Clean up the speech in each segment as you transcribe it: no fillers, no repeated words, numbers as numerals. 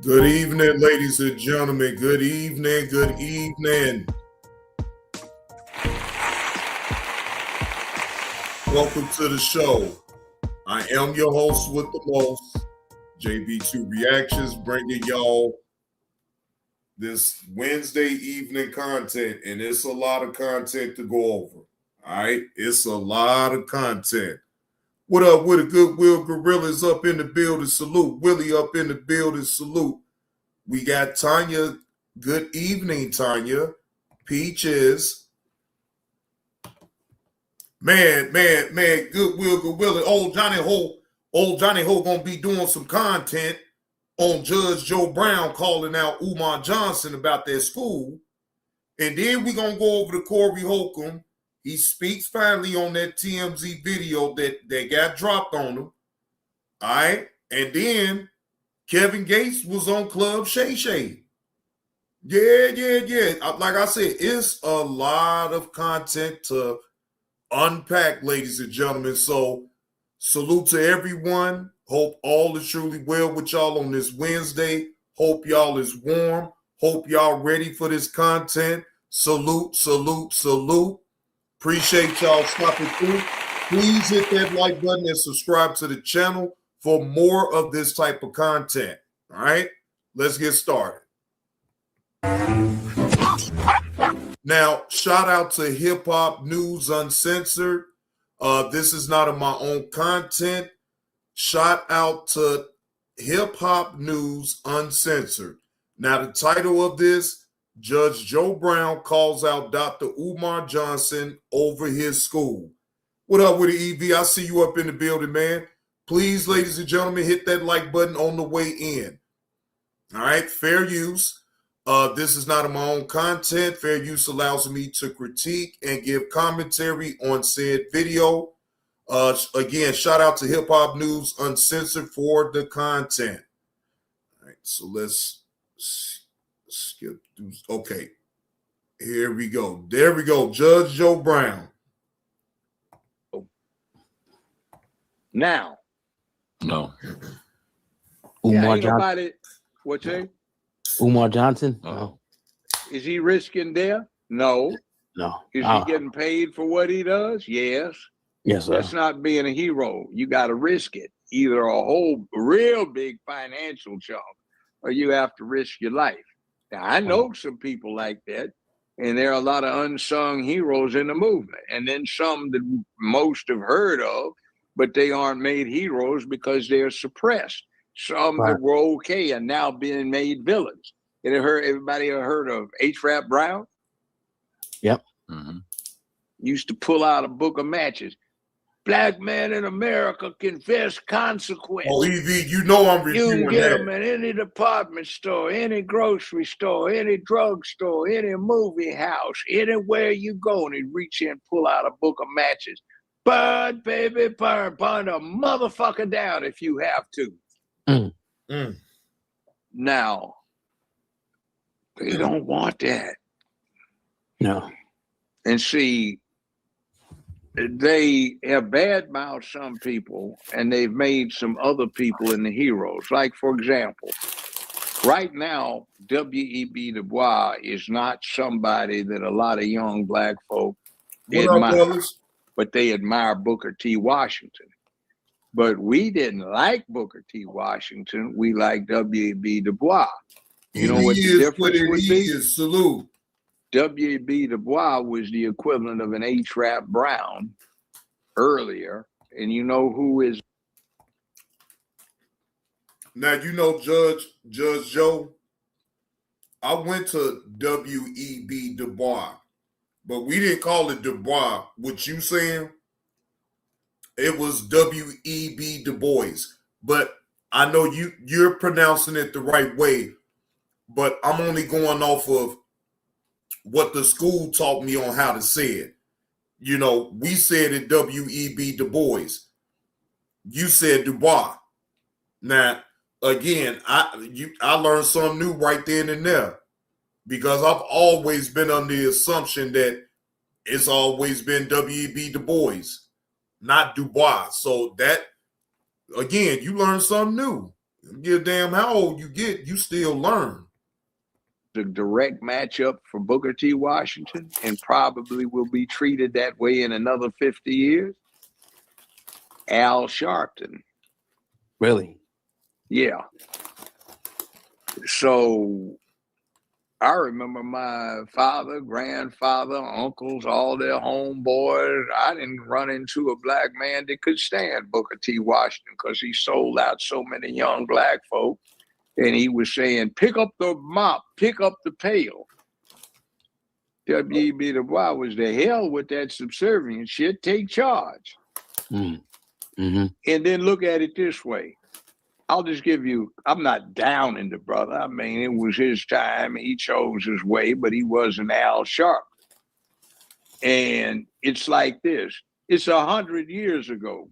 Good evening, ladies and gentlemen. Good evening. Good evening. Welcome to the show. I am your host with the most, JB2 Reactions, bringing y'all this Wednesday evening content, and it's a lot of content to go over. All right, it's a lot of content. What up with the Goodwill Gorillas up in the building? Salute. Willie up in the building. Salute. We got Tanya. Good evening, Tanya. Peaches. Man, Goodwill Gorilla. Old Johnny Ho gonna be doing some content on Judge Joe Brown calling out Umar Johnson about their school. And then we're gonna go over to Corey Holcomb. He speaks finally on that TMZ video that got dropped on him. All right. And then Kevin Gates was on Club Shayshay. Yeah. Like I said, it's a lot of content to unpack, ladies and gentlemen. So salute to everyone. Hope all is truly well with y'all on this Wednesday. Hope y'all is warm. Hope y'all ready for this content. Salute. Appreciate y'all stopping through. Please hit that like button and subscribe to the channel for more of this type of content. All right, let's get started. Now, shout out to Hip Hop News Uncensored. This is not of my own content. Shout out to Hip Hop News Uncensored. Now, the title of this, Judge Joe Brown calls out Dr. Umar Johnson over his school. What up with the EV? I see you up in the building, man. Please, ladies and gentlemen, hit that like button on the way in. All right, fair use. This is not of my own content. Fair use allows me to critique and give commentary on said video. Again, shout out to Hip Hop News Uncensored for the content. All right, so let's skip through. Okay, here we go. There we go. Judge Joe Brown. Now. No. Umar Johnson. What's that? Umar Johnson? No. Is he risking death? No. No. Is he getting paid for what he does? Yes. Yes, sir. That's not being a hero. You got to risk it. Either a whole real big financial chunk or you have to risk your life. Now, I know some people like that, and there are a lot of unsung heroes in the movement. And then some that most have heard of, but they aren't made heroes because they're suppressed. Some that were okay and now being made villains. Everybody heard of H-Rap Brown? Yep. Mm-hmm. Used to pull out a book of matches. Black man in America confess consequence. Oh, EV, you know I'm reviewing you can get them at any department store, any grocery store, any drugstore, any movie house, anywhere you go, and he'd reach in and pull out a book of matches. Burn, baby, burn a motherfucker down if you have to. Now, they don't want that. No. And see, they have badmouthed some people, and they've made some other people into heroes. Like, for example, right now, W.E.B. Du Bois is not somebody that a lot of young black folk admire, but they admire Booker T. Washington. But we didn't like Booker T. Washington. We like W.E.B. Du Bois. You know what the difference would be? Salute. W.E.B. Du Bois was the equivalent of an H-Rap Brown earlier. And you know who is? Now, you know, Judge Joe, I went to W.E.B. Du Bois, but we didn't call it Du Bois. What you saying? It was W.E.B. Du Bois. But I know you're pronouncing it the right way, but I'm only going off of what the school taught me on how to say it. You know, we said it W.E.B. Du Bois. You said Du Bois. Now, again, I learned something new right then and there because I've always been under the assumption that it's always been W.E.B. Du Bois, not Du Bois. So that, again, you learn something new. Give a damn how old you get, you still learn. The direct matchup for Booker T. Washington, and probably will be treated that way in another 50 years. Al Sharpton. Really? Yeah. So I remember my father, grandfather, uncles, all their homeboys. I didn't run into a black man that could stand Booker T. Washington because he sold out so many young black folk. And he was saying, pick up the mop, pick up the pail. W.E.B. Du Bois was the hell with that subservient shit, take charge. Mm-hmm. And then look at it this way. I'll just give you, I'm not down in the brother. I mean, it was his time. He chose his way, but he wasn't Al Sharpton. And it's like this. It's 100 years ago.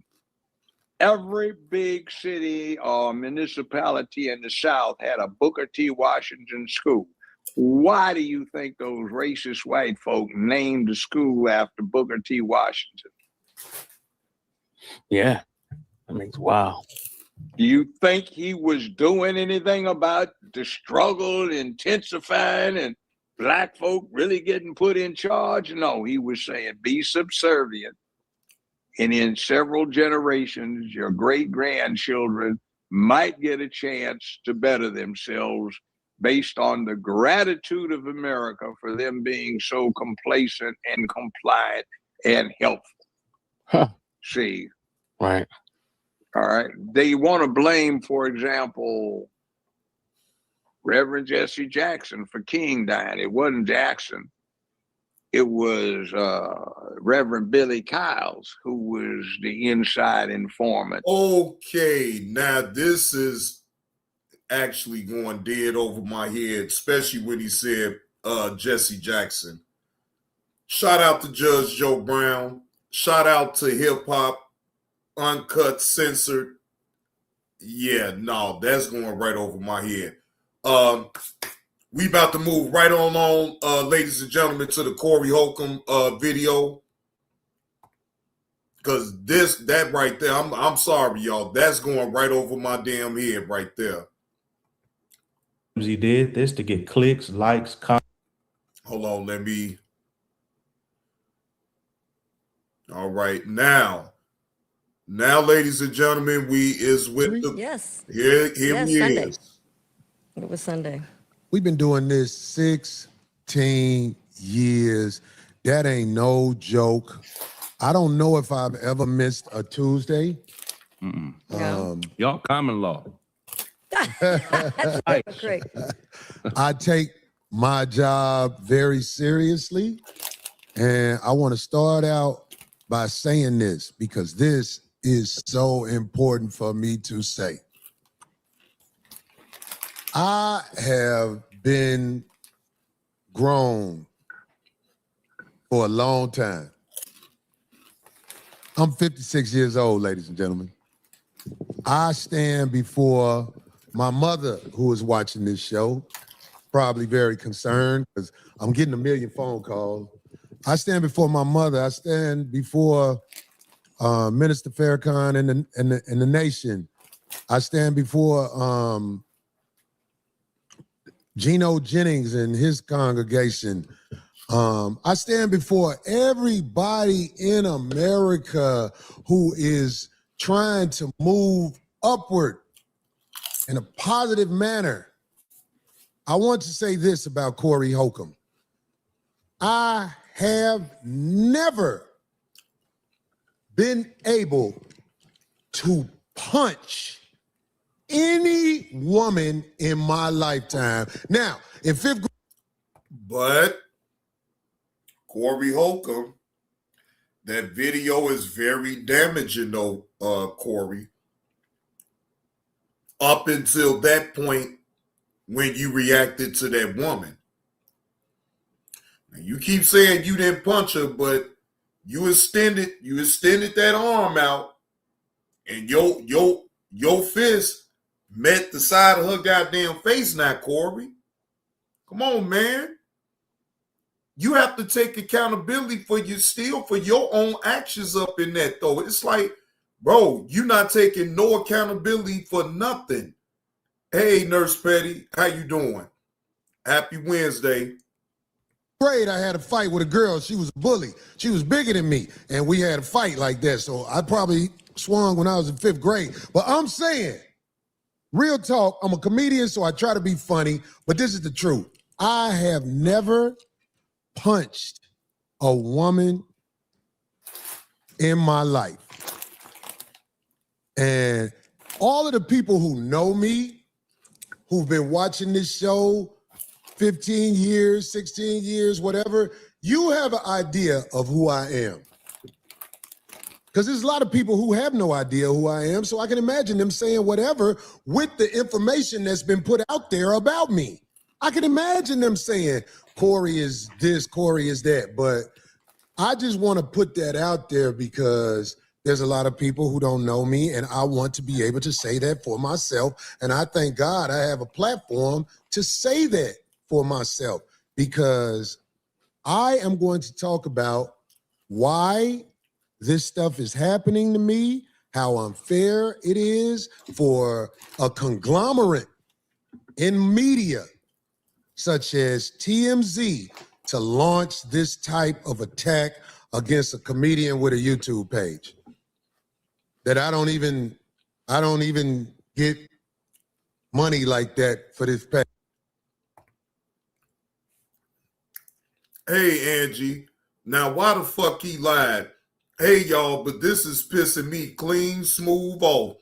Every big city or municipality in the South had a Booker T. Washington school. Why do you think those racist white folk named the school after Booker T. Washington? Yeah. I mean, wow. Do you think he was doing anything about the struggle intensifying and black folk really getting put in charge? No, he was saying be subservient. And in several generations, your great-grandchildren might get a chance to better themselves based on the gratitude of America for them being so complacent and compliant and helpful. Huh. See? Right. All right. They want to blame, for example, Reverend Jesse Jackson for King dying. It wasn't Jackson. It was Reverend Billy Kyles, who was the inside informant. Okay, now this is actually going dead over my head, especially when he said Jesse Jackson. Shout out to Judge Joe Brown. Shout out to Hip Hop Uncut Censored. Yeah, no, that's going right over my head. We about to move right on, ladies and gentlemen, to the Corey Holcomb video. Because that right there, I'm sorry, y'all. That's going right over my damn head right there. He did this to get clicks, likes, comments. Hold on, all right, now, ladies and gentlemen, we is with the yes. Here Yes, we Sunday. is. It was Sunday. We've been doing this 16 years. That ain't no joke. I don't know if I've ever missed a Tuesday. No. Y'all common law. That's great. I take my job very seriously. And I want to start out by saying this because this is so important for me to say. I have been grown for a long time. I'm 56 years old, ladies and gentlemen. I stand before my mother, who is watching this show, probably very concerned because I'm getting a million phone calls. I stand before my mother. I stand before Minister Farrakhan and the nation. I stand before Geno Jennings and his congregation. I stand before everybody in America who is trying to move upward in a positive manner. I want to say this about Corey Holcomb. I have never been able to punch any woman in my lifetime. Now, in fifth grade. But Corey Holcomb, that video is very damaging, though, Corey. Up until that point when you reacted to that woman. Now, you keep saying you didn't punch her, but you extended that arm out, and your fist met the side of her goddamn face now, Corey. Come on, man. You have to take accountability for your own actions up in that, though. It's like, bro, you're not taking no accountability for nothing. Hey, Nurse Petty, how you doing? Happy Wednesday. Grade, I had a fight with a girl. She was a bully. She was bigger than me, and we had a fight like that. So I probably swung when I was in 5th grade. But I'm saying, real talk, I'm a comedian, so I try to be funny, but this is the truth. I have never punched a woman in my life. And all of the people who know me, who've been watching this show 15 years, 16 years, whatever, you have an idea of who I am. Because there's a lot of people who have no idea who I am, so I can imagine them saying whatever with the information that's been put out there about me. I can imagine them saying, Corey is this, Corey is that, but I just want to put that out there because there's a lot of people who don't know me, and I want to be able to say that for myself, and I thank God I have a platform to say that for myself, because I am going to talk about why this stuff is happening to me, how unfair it is for a conglomerate in media such as TMZ to launch this type of attack against a comedian with a YouTube page that I don't even get money like that for this page. Hey, Angie. Now, why the fuck he lied? Hey, y'all, but this is pissing me clean, smooth off.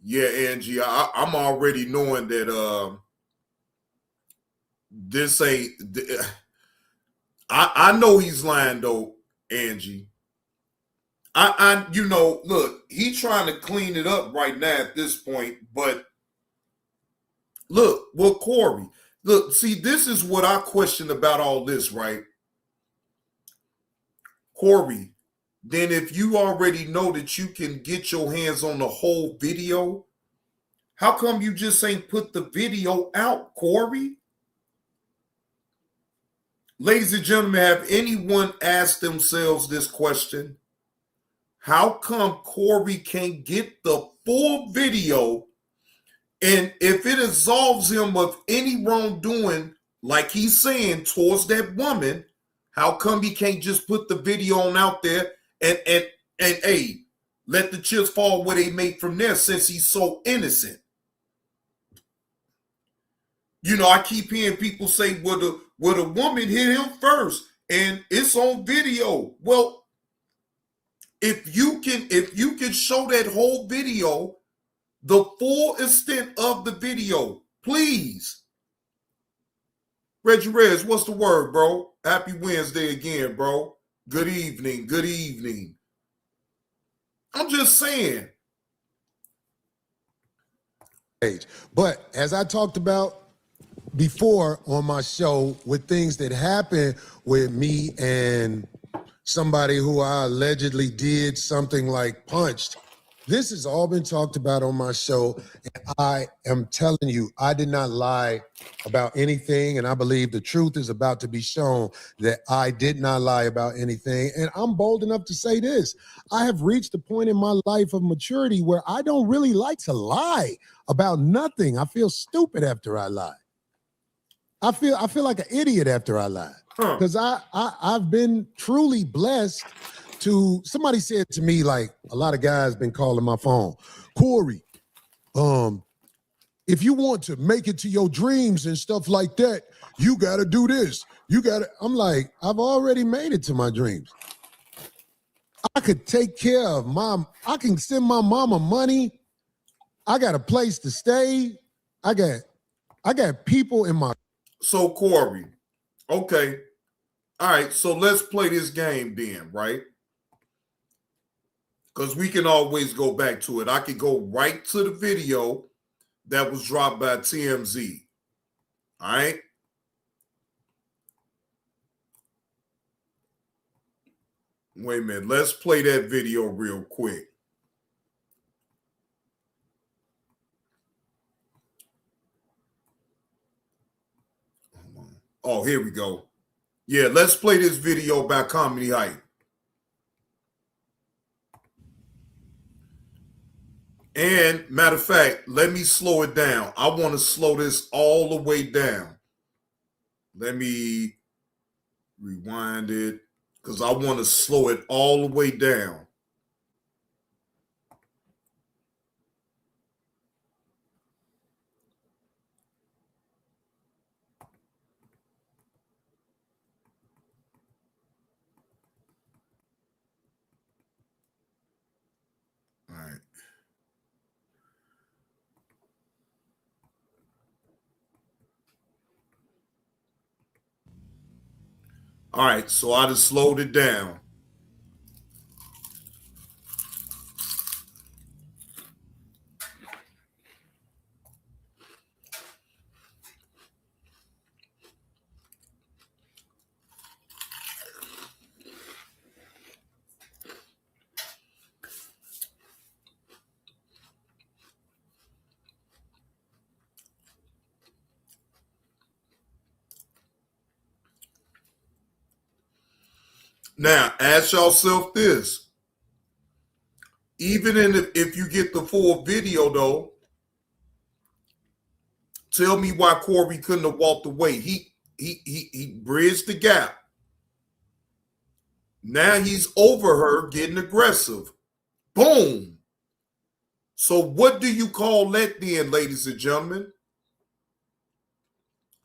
Yeah, Angie, I'm already knowing that this ain't... I know he's lying, though, Angie. Look, he's trying to clean it up right now at this point, but look, well, Corey, look, see, this is what I question about all this, right? Corey, then if you already know that you can get your hands on the whole video, how come you just ain't put the video out, Corey? Ladies and gentlemen, have anyone asked themselves this question? How come Corey can't get the full video? And if it absolves him of any wrongdoing, like he's saying towards that woman, how come he can't just put the video on out there and hey, let the chips fall where they may from there, since he's so innocent? You know, I keep hearing people say, well, the woman hit him first and it's on video. Well, if you can show that whole video, the full extent of the video, please. Reggie Rez, what's the word, bro? Happy Wednesday again, bro. Good evening. Good evening. I'm just saying. But as I talked about before on my show, with things that happened with me and somebody who I allegedly did something like punched, this has all been talked about on my show. And I am telling you, I did not lie about anything. And I believe the truth is about to be shown that I did not lie about anything. And I'm bold enough to say this. I have reached a point in my life of maturity where I don't really like to lie about nothing. I feel stupid after I lie. I feel like an idiot after I lie. Because I've been truly blessed to, somebody said to me, like, a lot of guys been calling my phone, Corey, if you want to make it to your dreams and stuff like that, you got to do this. I'm like, I've already made it to my dreams. I could take care of I can send my mama money. I got a place to stay. I got people in my. So Corey, okay. All right, so let's play this game then, right? Because we can always go back to it. I could go right to the video that was dropped by TMZ. All right? Wait a minute. Let's play that video real quick. Oh, here we go. Yeah, let's play this video by Comedy Hype. And matter of fact, let me slow it down. I want to slow this all the way down. Let me rewind it because I want to slow it all the way down. All right. All right, so I just slowed it down. Now, ask yourself this. Even if you get the full video, though, tell me why Corey couldn't have walked away. He bridged the gap. Now he's over her getting aggressive. Boom. So what do you call that then, ladies and gentlemen?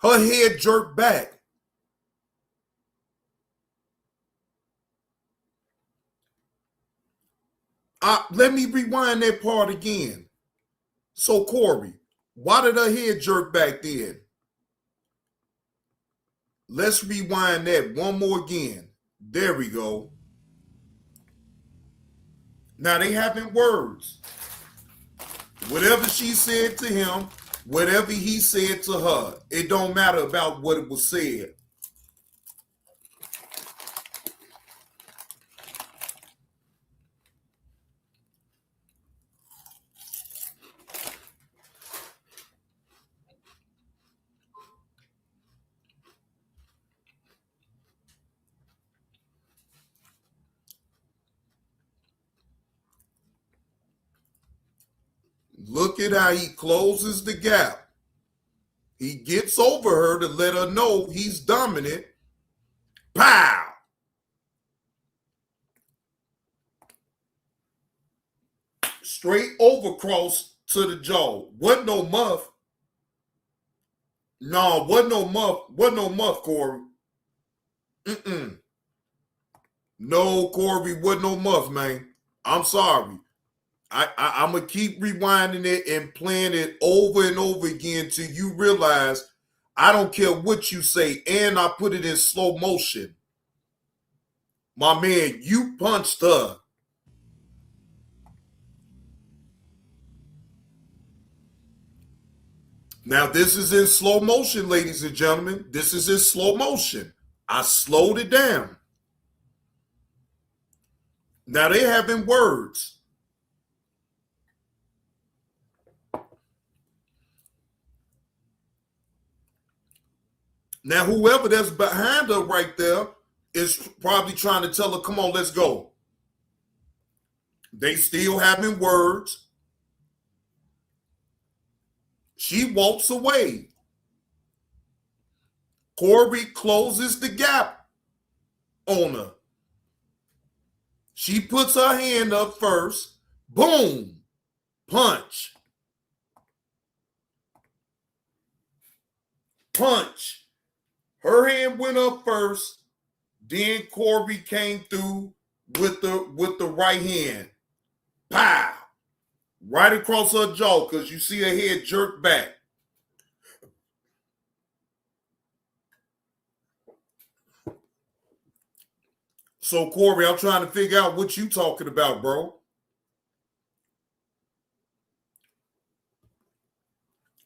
Her head jerked back. Let me rewind that part again. So Corey, why did her head jerk back then? Let's rewind that one more again. There we go. Now they having words. Whatever she said to him, whatever he said to her, it don't matter about what it was said. Look at how he closes the gap. He gets over her to let her know he's dominant. Pow! Straight over cross to the jaw. Wasn't no muff. No, wasn't no muff. Wasn't no muff, Corey. No, Corey, wasn't no muff, man. I'm sorry. I'm going to keep rewinding it and playing it over and over again till you realize I don't care what you say, and I put it in slow motion. My man, you punched her. Now, this is in slow motion, ladies and gentlemen. This is in slow motion. I slowed it down. Now, they're having words. Now, whoever that's behind her right there is probably trying to tell her, come on, let's go. They still having words. She walks away. Corey closes the gap on her. She puts her hand up first. Boom. Punch. Punch. Her hand went up first. Then Corey came through with the right hand. Pow! Right across her jaw because you see her head jerk back. So, Corey, I'm trying to figure out what you talking about, bro.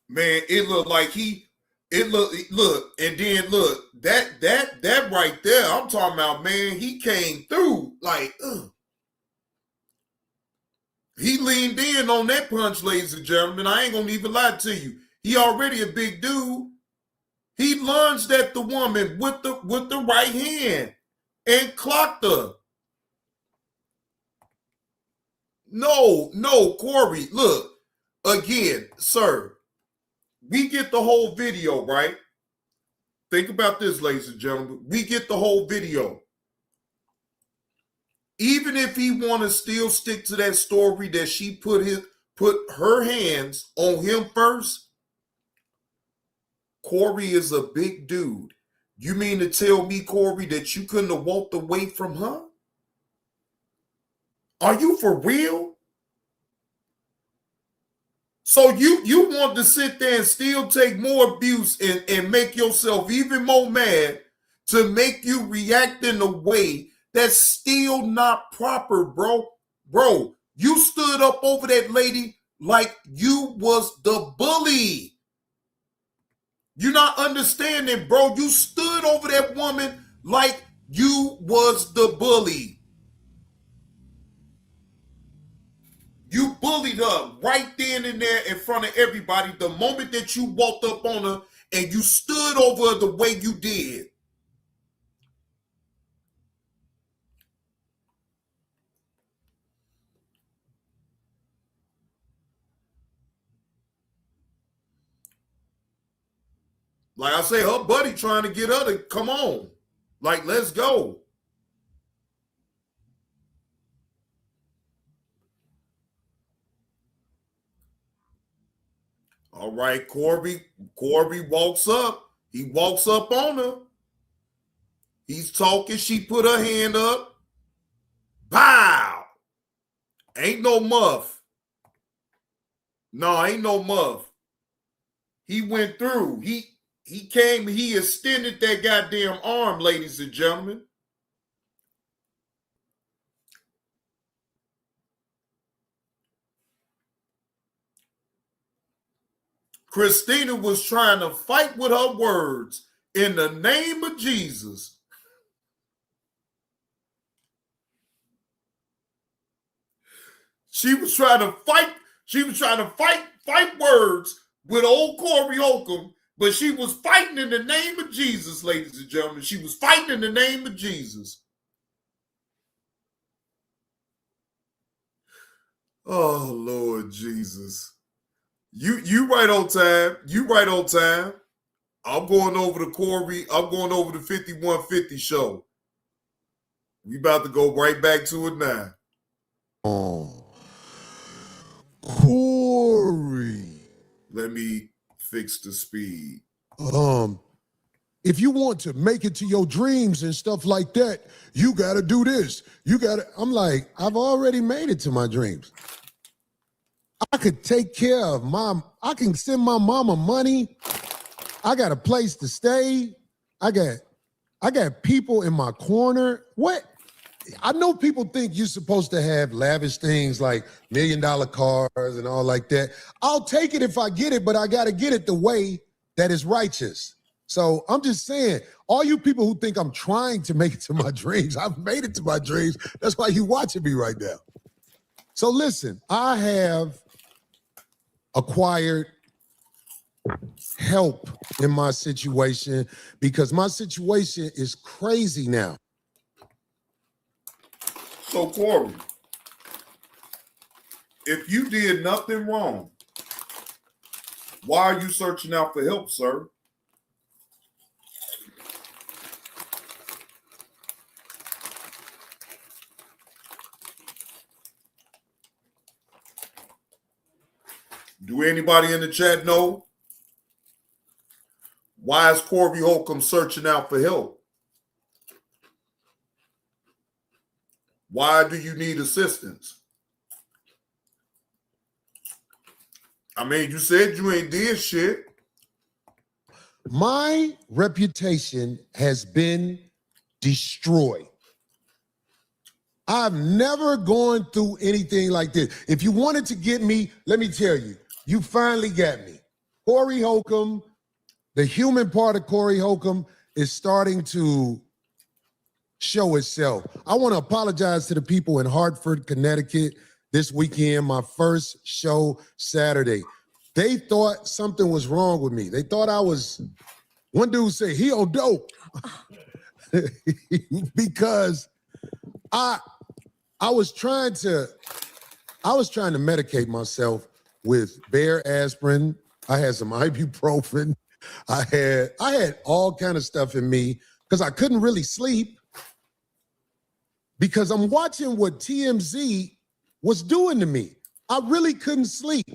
Man, it looked like look, and then look, that right there, I'm talking about, man, he came through like, He leaned in on that punch, ladies and gentlemen. I ain't gonna even lie to you. He already a big dude. He lunged at the woman with the right hand and clocked her. No, Corey. Look, again, sir, we get the whole video, right? Think about this, ladies and gentlemen. We get the whole video. Even if he want to still stick to that story that she put her hands on him first, Corey is a big dude. You mean to tell me, Corey, that you couldn't have walked away from her? Are you for real? So you want to sit there and still take more abuse and make yourself even more mad to make you react in a way that's still not proper, bro. Bro, you stood up over that lady like you was the bully. You're not understanding, bro. You stood over that woman like you was the bully. You bullied her right then and there in front of everybody the moment that you walked up on her and you stood over her the way you did. Like I say, her buddy trying to get her to come on. Like, let's go. All right, Corby walks up. He walks up on her. He's talking. She put her hand up. Bow. Ain't no muff. No, ain't no muff. He went through. He came, he extended that goddamn arm, ladies and gentlemen. Christina was trying to fight with her words in the name of Jesus. She was trying to fight words with old Corey Holcomb, but she was fighting in the name of Jesus, ladies and gentlemen. She was fighting in the name of Jesus. Oh, Lord Jesus. You right on time. You right on time. I'm going over to Corey. I'm going over to 5150 show. We about to go right back to it now. Oh, Corey. Let me fix the speed. If you want to make it to your dreams and stuff like that, you got to do this. I'm like, I've already made it to my dreams. I could take care of I can send my mama money. I got a place to stay. I got people in my corner. What? I know people think you're supposed to have lavish things like $1 million cars and all like that. I'll take it if I get it, but I got to get it the way that is righteous. So I'm just saying, all you people who think I'm trying to make it to my dreams, I've made it to my dreams. That's why you're watching me right now. So listen, I have acquired help in my situation because my situation is crazy now. So, Corey, if you did nothing wrong, why are you searching out for help, sir? Do anybody in the chat know? Why is Corey Holcomb searching out for help? Why do you need assistance? I mean, you said you ain't did shit. My reputation has been destroyed. I've never gone through anything like this. If you wanted to get me, let me tell you, you finally got me. Corey Holcomb, the human part of Corey Holcomb is starting to show itself. I want to apologize to the people in Hartford, Connecticut this weekend, my first show Saturday. They thought something was wrong with me. They thought one dude said, he on dope. Because I was trying to I was trying to medicate myself with Bear aspirin. I had some ibuprofen. I had all kind of stuff in me because I couldn't really sleep because I'm watching what TMZ was doing to me. I really couldn't sleep.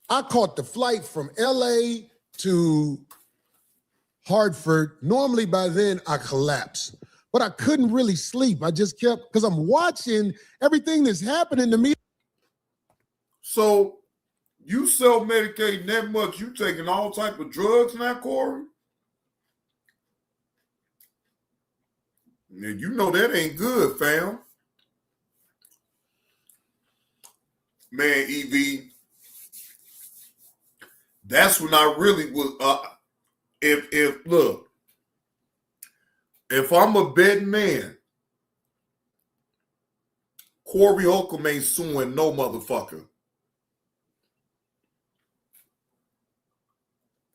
I caught the flight from LA to Hartford. Normally by then I collapsed, but I couldn't really sleep. I just kept, because I'm watching everything that's happening to me. So you self-medicating that much, you taking all type of drugs now, Corey? Man, you know that ain't good, fam. Man, EV, that's when I really was, look, if I'm a betting man, Corey Holcomb ain't suing no motherfucker.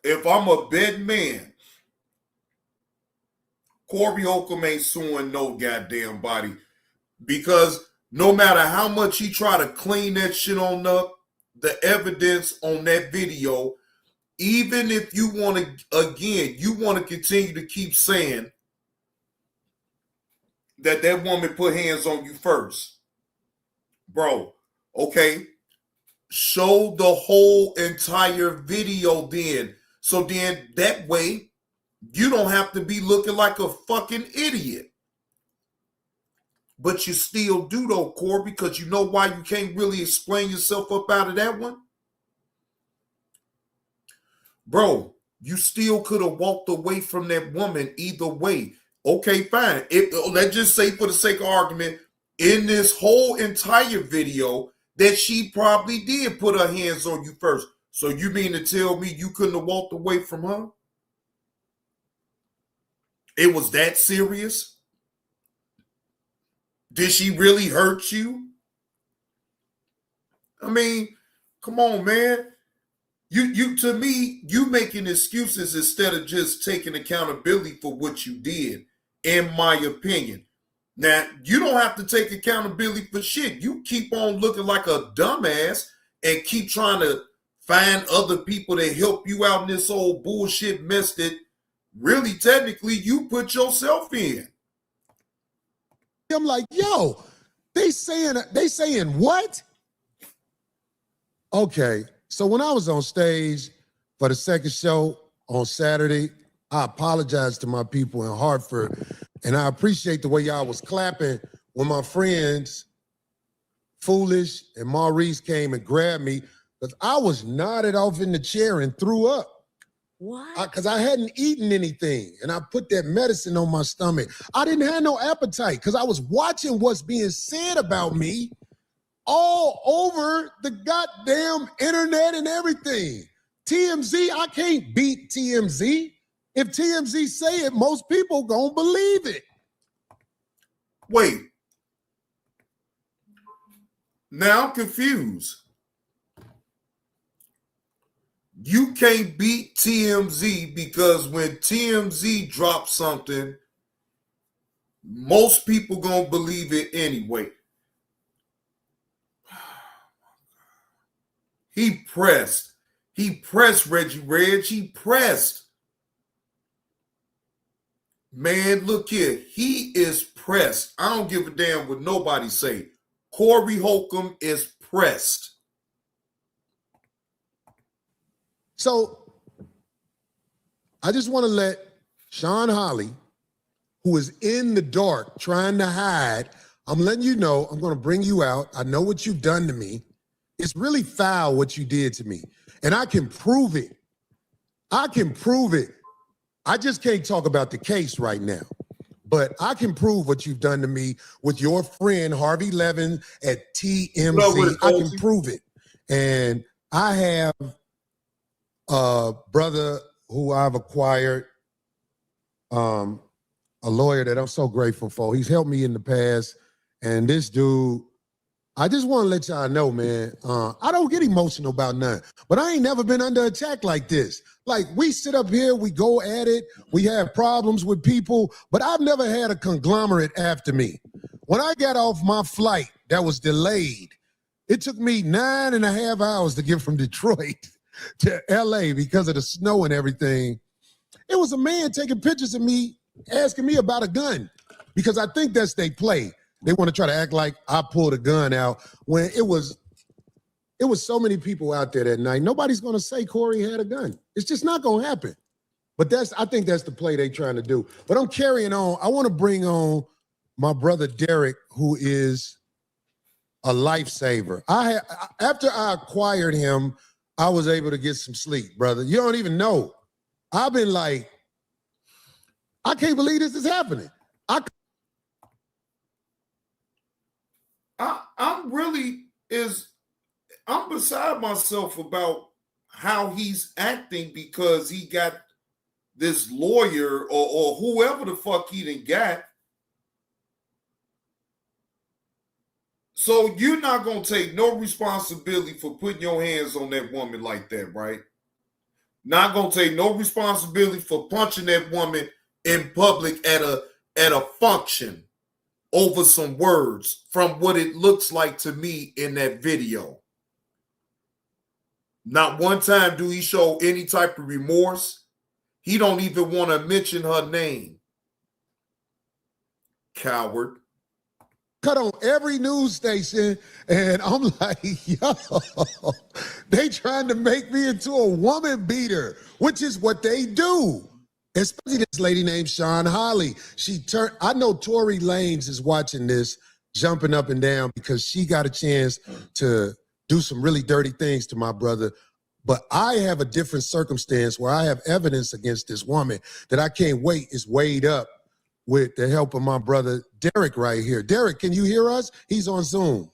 If I'm a betting man, Corey Holcomb ain't suing no goddamn body, because no matter how much he try to clean that shit on up, the evidence on that video, even if you want to, again, you want to continue to keep saying that that woman put hands on you first. Bro, okay, show the whole entire video then. So then that way, you don't have to be looking like a fucking idiot. But you still do though, Corey, because you know why you can't really explain yourself up out of that one? Bro, you still could have walked away from that woman either way. Okay, fine. Let's just say for the sake of argument, in this whole entire video, that she probably did put her hands on you first. So you mean to tell me you couldn't have walked away from her? It was that serious? Did she really hurt you? I mean, come on, man. You to me, you making excuses instead of just taking accountability for what you did, in my opinion. Now, you don't have to take accountability for shit. You keep on looking like a dumbass and keep trying to find other people to help you out in this old bullshit mess that really technically you put yourself in. I'm like, yo, they saying what? Okay, so when I was on stage for the second show on Saturday, I apologized to my people in Hartford, and I appreciate the way y'all was clapping when my friends, Foolish and Maurice, came and grabbed me, because I was nodded off in the chair and threw up. What? Because I hadn't eaten anything, and I put that medicine on my stomach. I didn't have no appetite because I was watching what's being said about me all over the goddamn internet and everything. TMZ, I can't beat TMZ. If TMZ say it, most people gonna believe it. Wait. Now I'm confused. You can't beat TMZ because when TMZ drops something, most people gonna believe it anyway. He pressed Reggie Reg. He pressed. Man, look here. He is pressed. I don't give a damn what nobody say. Corey Holcomb is pressed. So I just want to let Sean Holly, who is in the dark trying to hide, I'm letting you know, I'm going to bring you out. I know what you've done to me. It's really foul what you did to me. And I can prove it. I can prove it. I just can't talk about the case right now. But I can prove what you've done to me with your friend Harvey Levin at TMZ. I can prove it. And I have a brother who I've acquired, a lawyer that I'm so grateful for. He's helped me in the past. And this dude, I just want to let y'all know, man, I don't get emotional about nothing, but I ain't never been under attack like this. Like, we sit up here, we go at it, we have problems with people, but I've never had a conglomerate after me. When I got off my flight that was delayed, It took me 9.5 hours to get from Detroit to LA because of the snow and everything. It was a man taking pictures of me, asking me about a gun, because I think that's they play. They want to try to act like I pulled a gun out when it was so many people out there that night. Nobody's going to say Corey had a gun. It's just not going to happen. But I think that's the play they trying to do. But I'm carrying on. I want to bring on my brother Derek, who is a lifesaver. After I acquired him, I was able to get some sleep, brother. You don't even know. I've been like, I can't believe this is happening. I'm beside myself about how he's acting, because he got this lawyer or whoever the fuck he done got. So you're not going to take no responsibility for putting your hands on that woman like that, right? Not going to take no responsibility for punching that woman in public at a function over some words, from what it looks like to me in that video. Not one time do he show any type of remorse. He don't even want to mention her name. Coward. Cut on every news station, and I'm like, yo, they trying to make me into a woman beater, which is what they do. Especially this lady named Sean Holly. I know Tory Lanez is watching this, jumping up and down because she got a chance to do some really dirty things to my brother. But I have a different circumstance where I have evidence against this woman that I can't wait is weighed up with the help of my brother Derek right here. Derek, can you hear us? He's on Zoom.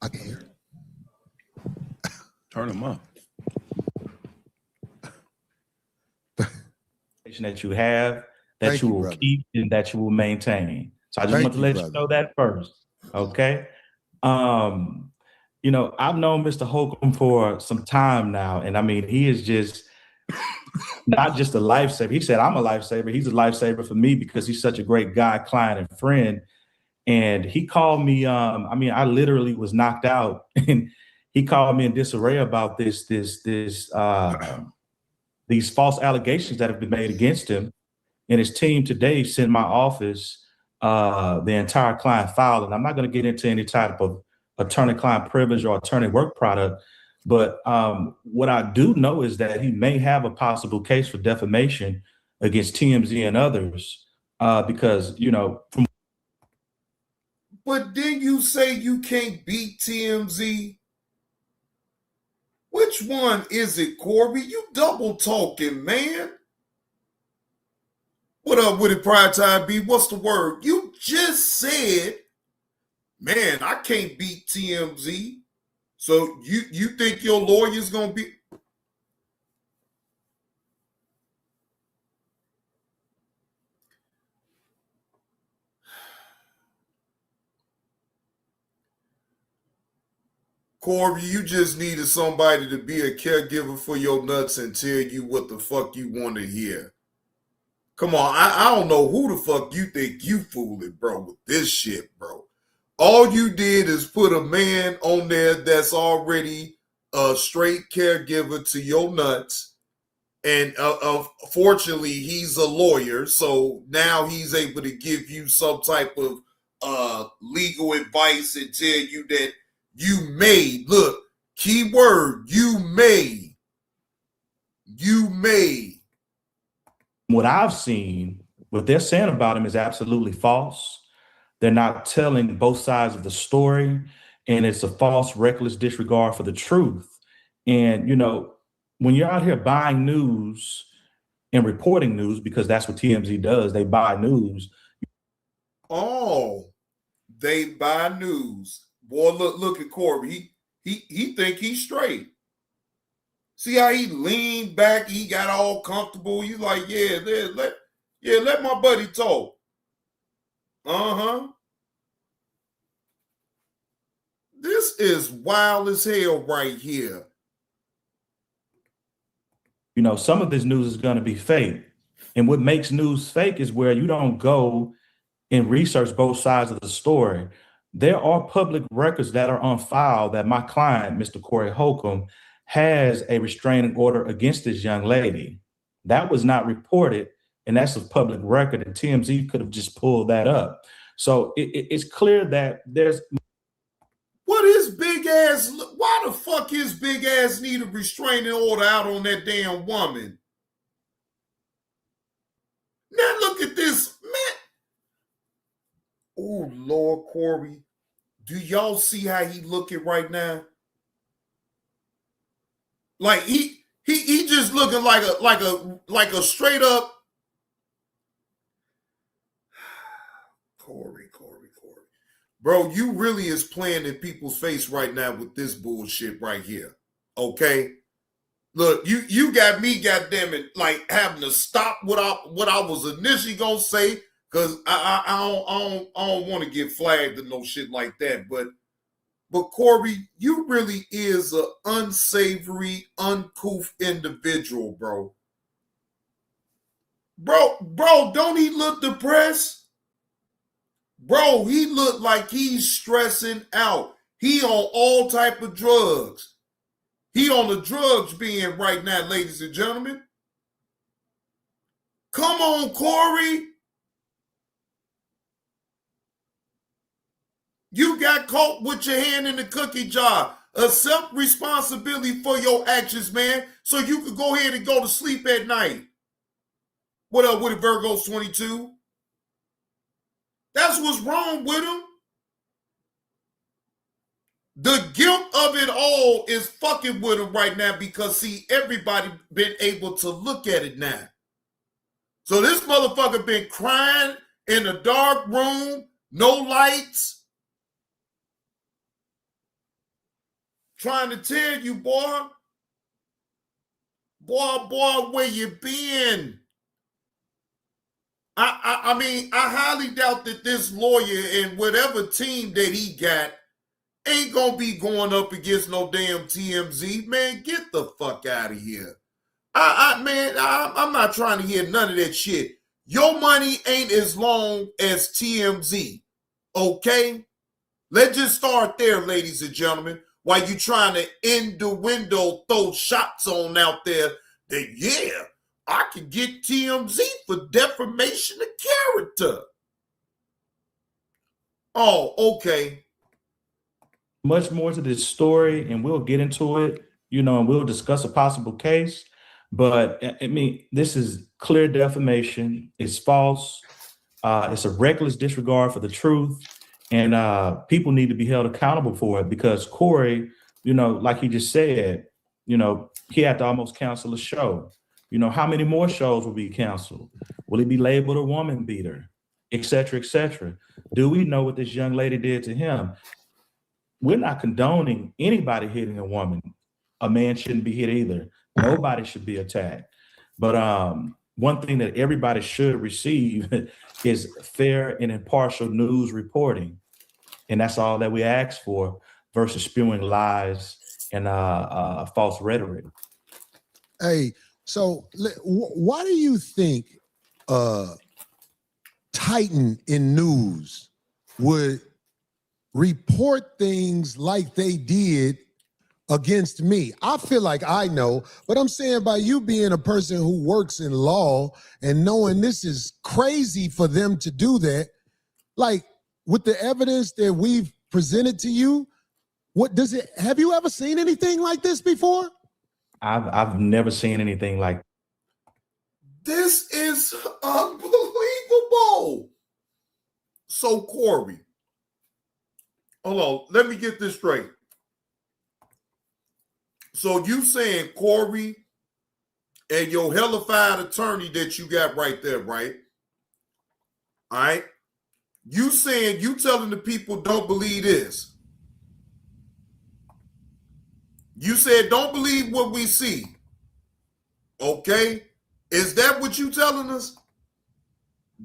I can hear. Turn him up. That you have, that you will keep, and that you will maintain. So I just want to let you know that first. Okay. You know, I've known Mr. Holcomb for some time now, and I mean, he is just not just a lifesaver. He said, I'm a lifesaver. He's a lifesaver for me because he's such a great guy, client, and friend. And he called me, I mean, I literally was knocked out, and he called me in disarray about these false allegations that have been made against him. And his team today sent my office the entire client file. And I'm not going to get into any type of attorney-client privilege or attorney work product. But what I do know is that he may have a possible case for defamation against TMZ and others because, you know, from. But then you say you can't beat TMZ. Which one is it, Corby? You double talking, man. What up with it, Pride Time B? What's the word? You just said, man, I can't beat TMZ. So you think your lawyer's gonna be? Corby, you just needed somebody to be a caregiver for your nuts and tell you what the fuck you want to hear. Come on, I don't know who the fuck you think you fooling, bro, with this shit, bro. All you did is put a man on there that's already a straight caregiver to your nuts. And fortunately, he's a lawyer, so now he's able to give you some type of legal advice and tell you that you may, look, key word, you may. What I've seen, what they're saying about him is absolutely false. They're not telling both sides of the story, and it's a false, reckless disregard for the truth. And, you know, when you're out here buying news and reporting news, because that's what TMZ does, they buy news. Oh, they buy news. Boy, look at Corby. He think he's straight. See how he leaned back, he got all comfortable. He's like, let my buddy talk. Uh-huh. This is wild as hell right here. You know, some of this news is going to be fake. And what makes news fake is where you don't go and research both sides of the story. There are public records that are on file that my client, Mr. Corey Holcomb, has a restraining order against this young lady. That was not reported, and that's a public record, and TMZ could have just pulled that up. So it's clear that there's... What is big ass? Why the fuck his big ass need a restraining order out on that damn woman? Now look at this, man. Oh Lord, Corey, do y'all see how he looking right now? Like he just looking like a straight up Corey. Bro, you really is playing in people's face right now with this bullshit right here. Okay? Look, you got me, goddamn it, like having to stop what I was initially gonna say, because I don't want to get flagged and no shit like that. But Corey, you really is an unsavory, uncouth individual, bro. Bro, don't he look depressed? Bro, he looked like he's stressing out. He on all type of drugs. He on the drugs being right now, ladies and gentlemen. Come on, Corey. You got caught with your hand in the cookie jar. Accept responsibility for your actions, man, so you could go ahead and go to sleep at night. What up with it, Virgos 22? That's what's wrong with him. The guilt of it all is fucking with him right now because, see, everybody been able to look at it now. So this motherfucker been crying in a dark room, no lights, trying to tell you, boy, where you been? I mean, I highly doubt that this lawyer and whatever team that he got ain't gonna be going up against no damn TMZ. Man, get the fuck out of here. I'm not trying to hear none of that shit. Your money ain't as long as TMZ, okay? Let's just start there, ladies and gentlemen, while you trying to end the window, throw shots on out there that, yeah, I can get TMZ for defamation of character. Oh, okay. Much more to this story, and we'll get into it, and we'll discuss a possible case. But I mean, this is clear defamation. It's false. It's a reckless disregard for the truth. And people need to be held accountable for it because Corey, like he just said, he had to almost cancel a show. How many more shows will be canceled? Will he be labeled a woman beater, et cetera, et cetera? Do we know what this young lady did to him? We're not condoning anybody hitting a woman. A man shouldn't be hit either. Nobody should be attacked. But one thing that everybody should receive is fair and impartial news reporting. And that's all that we ask for versus spewing lies and false rhetoric. Hey, so why do you think Titan in news would report things like they did against me? I feel like I know, but I'm saying by you being a person who works in law and knowing this is crazy for them to do that, like with the evidence that we've presented to you, have you ever seen anything like this before? I've never seen anything like this. Is unbelievable. So Corey, hold on, let me get this straight. So you saying Corey and your hellified attorney that you got right there, right? All right. You telling the people don't believe this. You said don't believe what we see. Okay? Is that what you telling us?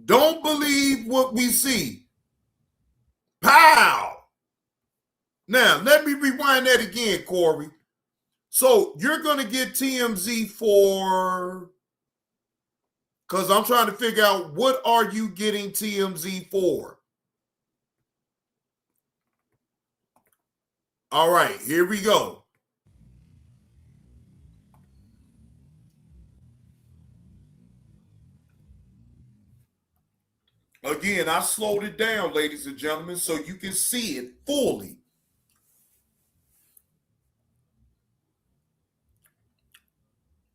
Don't believe what we see. Pow! Now, let me rewind that again, Corey. So you're going to get TMZ for Because I'm trying to figure out, what are you getting TMZ for? All right, here we go. Again, I slowed it down, ladies and gentlemen, so you can see it fully.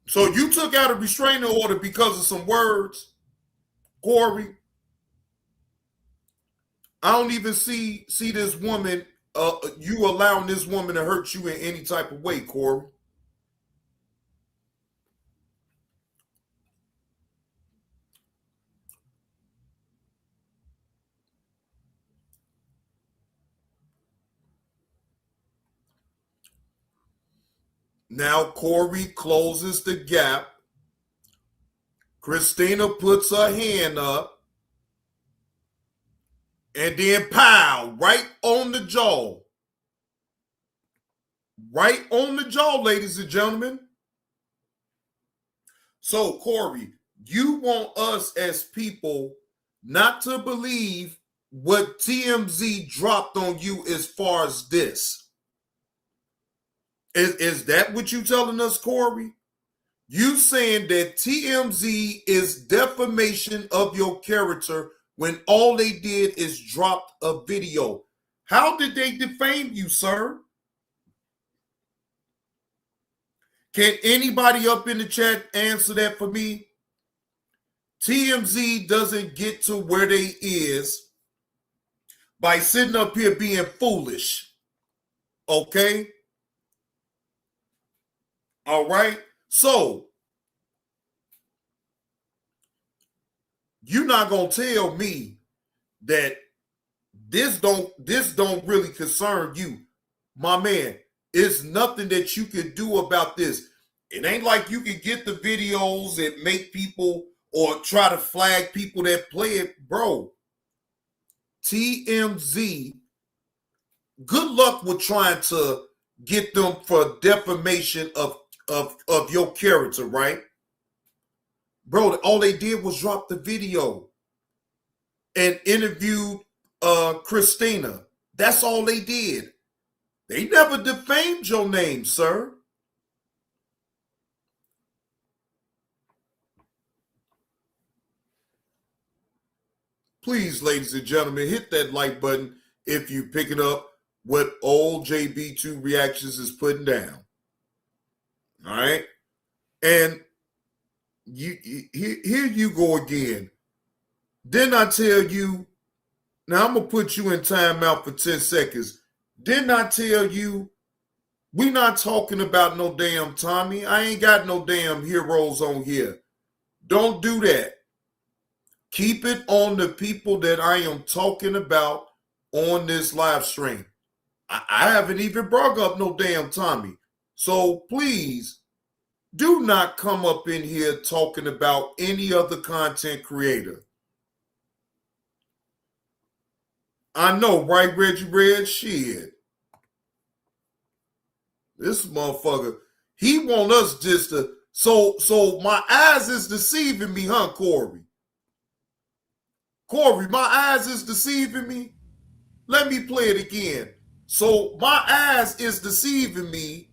So you took out a restraining order because of some words, Corey. I don't even see this woman, you allowing this woman to hurt you in any type of way, Corey. Now Corey closes the gap. Christina puts her hand up. And then pow, right on the jaw. Right on the jaw, ladies and gentlemen. So, Corey, you want us as people not to believe what TMZ dropped on you as far as this. Is that what you telling us, Corey? You saying that TMZ is defamation of your character when all they did is dropped a video. How did they defame you, sir? Can anybody up in the chat answer that for me? TMZ doesn't get to where they is by sitting up here being foolish. Okay? All right? So, you're not going to tell me that this don't really concern you. My man, it's nothing that you can do about this. It ain't like you can get the videos and make people or try to flag people that play it. Bro, TMZ, good luck with trying to get them for defamation of your character, right? Bro, all they did was drop the video and interviewed Christina. That's all they did. They never defamed your name, sir. Please, ladies and gentlemen, hit that like button if you picking up what old JB2 Reactions is putting down. All right? And here you go again. Didn't I tell you? Now I'm going to put you in timeout for 10 seconds. Didn't I tell you we not talking about no damn Tommy? I ain't got no damn heroes on here. Don't do that. Keep it on the people that I am talking about on this live stream. I haven't even brought up no damn Tommy. So please do not come up in here talking about any other content creator. I know, right, Reggie Red? Shit. This motherfucker, he want us just to, so my eyes is deceiving me, huh, Corey? Corey, my eyes is deceiving me? Let me play it again. So my eyes is deceiving me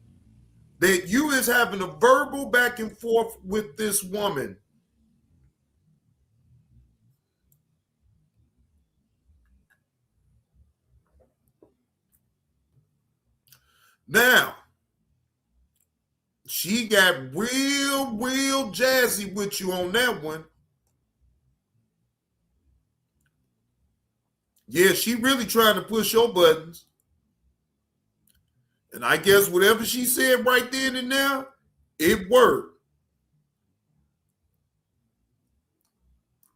that you is having a verbal back and forth with this woman. Now, she got real jazzy with you on that one. Yeah, she really trying to push your buttons. And I guess whatever she said right then and there, it worked.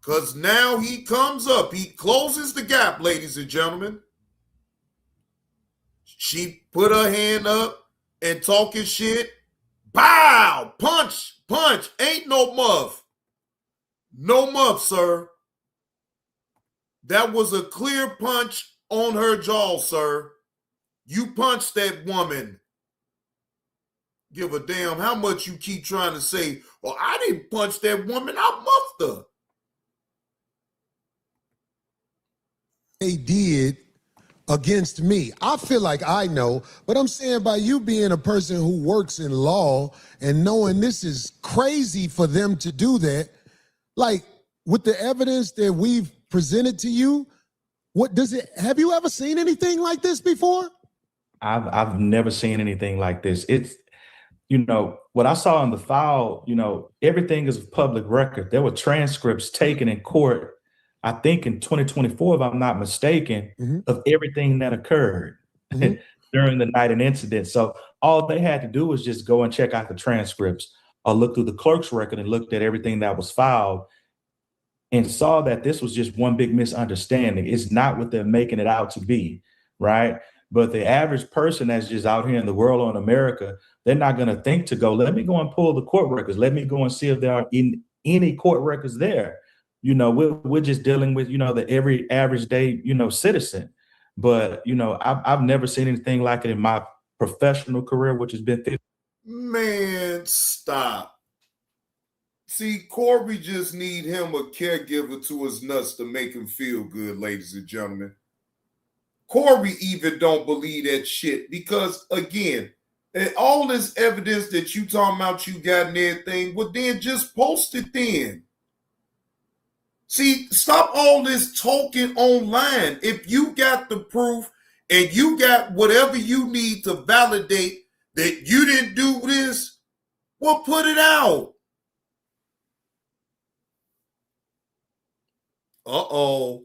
Because now he comes up. He closes the gap, ladies and gentlemen. She put her hand up and talking shit. Bow! Punch! Punch! Ain't no muff. No muff, sir. That was a clear punch on her jaw, sir. You punched that woman. give a damn how much you keep trying to say, well, I didn't punch that woman, I muffed her. They did against me. I feel like I know, but I'm saying by you being a person who works in law and knowing this is crazy for them to do that, like with the evidence that we've presented to you, have you ever seen anything like this before? I've never seen anything like this. It's, what I saw in the file, everything is public record. There were transcripts taken in court, I think in 2024, if I'm not mistaken, of everything that occurred during the night and incident. So all they had to do was just go and check out the transcripts or look through the clerk's record and looked at everything that was filed and saw that this was just one big misunderstanding. It's not what they're making it out to be, right? But the average person that's just out here in the world or in America, they're not going to think to go, let me go and pull the court records. Let me go and see if there are any court records there. We're just dealing with, the every average day, citizen. But, I've never seen anything like it in my professional career, which has been 50. Man, stop. See, Corey just need him a caregiver to his nuts to make him feel good, ladies and gentlemen. Corey even don't believe that shit because, again, all this evidence that you talking about you got and everything, well, then just post it then. See, stop all this talking online. If you got the proof and you got whatever you need to validate that you didn't do this, well, put it out. Uh-oh.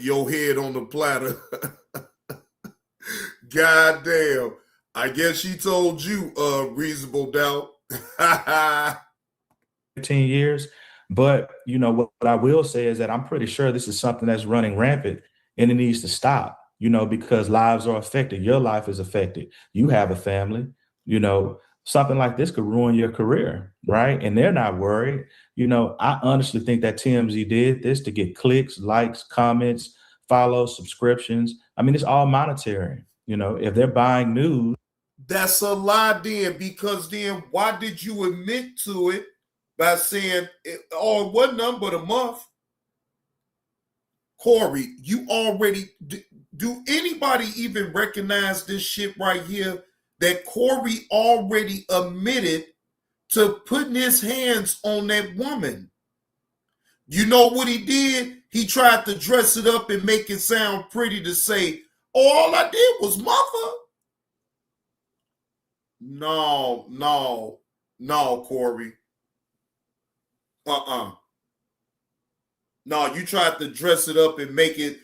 Your head on the platter. God damn. I guess she told you, reasonable doubt. 15 years. But, what I will say is that I'm pretty sure this is something that's running rampant and it needs to stop, because lives are affected. Your life is affected. You have a family, something like this could ruin your career, right? And they're not worried. I honestly think that TMZ did this to get clicks, likes, comments, follows, subscriptions. I mean, it's all monetary. If they're buying news. That's a lie then, because then why did you admit to it by saying, oh, it wasn't nothing but a month? Corey, you already, do anybody even recognize this shit right here? That Corey already admitted to putting his hands on that woman. You know what he did? He tried to dress it up and make it sound pretty to say, oh, all I did was mother. No, Corey. No, you tried to dress it up and you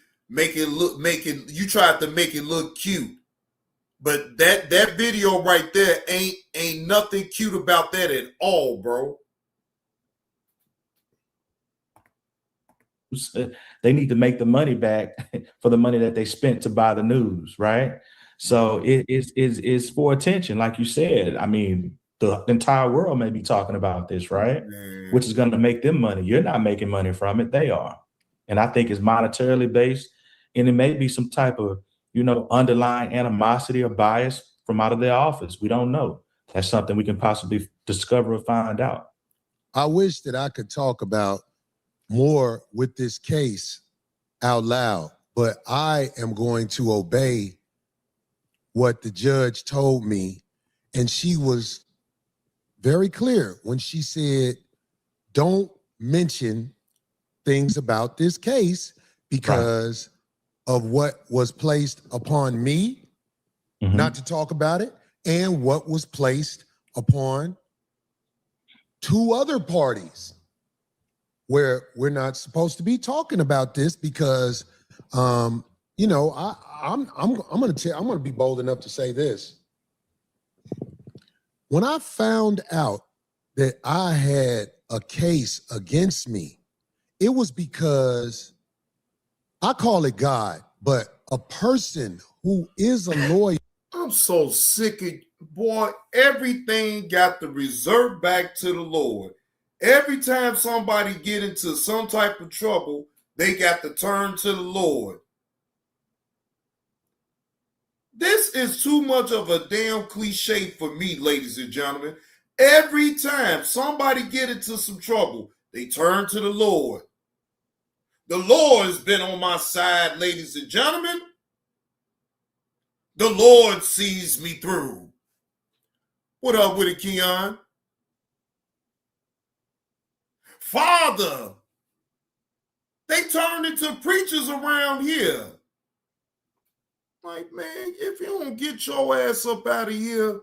tried to make it look cute. But that video right there ain't nothing cute about that at all, bro. They need to make the money back for the money that they spent to buy the news, right? So it's for attention, like you said. I mean, the entire world may be talking about this, right? Which is going to make them money. You're not making money from it. They are. And I think it's monetarily based. And it may be some type of, underlying animosity or bias from out of their office. We don't know. That's something we can possibly discover or find out. I wish that I could talk about more with this case out loud, but I am going to obey what the judge told me. And she was very clear when she said, don't mention things about this case because of what was placed upon me, not to talk about it, and what was placed upon two other parties where we're not supposed to be talking about this because, I'm gonna be bold enough to say this. When I found out that I had a case against me, it was because I call it God, but a person who is a lawyer. I'm so sick of, boy, everything got to resort back to the Lord. Every time somebody get into some type of trouble, they got to turn to the Lord. This is too much of a damn cliche for me, ladies and gentlemen. Every time somebody get into some trouble, they turn to the Lord. The Lord has been on my side, ladies and gentlemen. The Lord sees me through. What up with it, Keon? Father, they turned into preachers around here. Like, man, if you don't get your ass up out of here.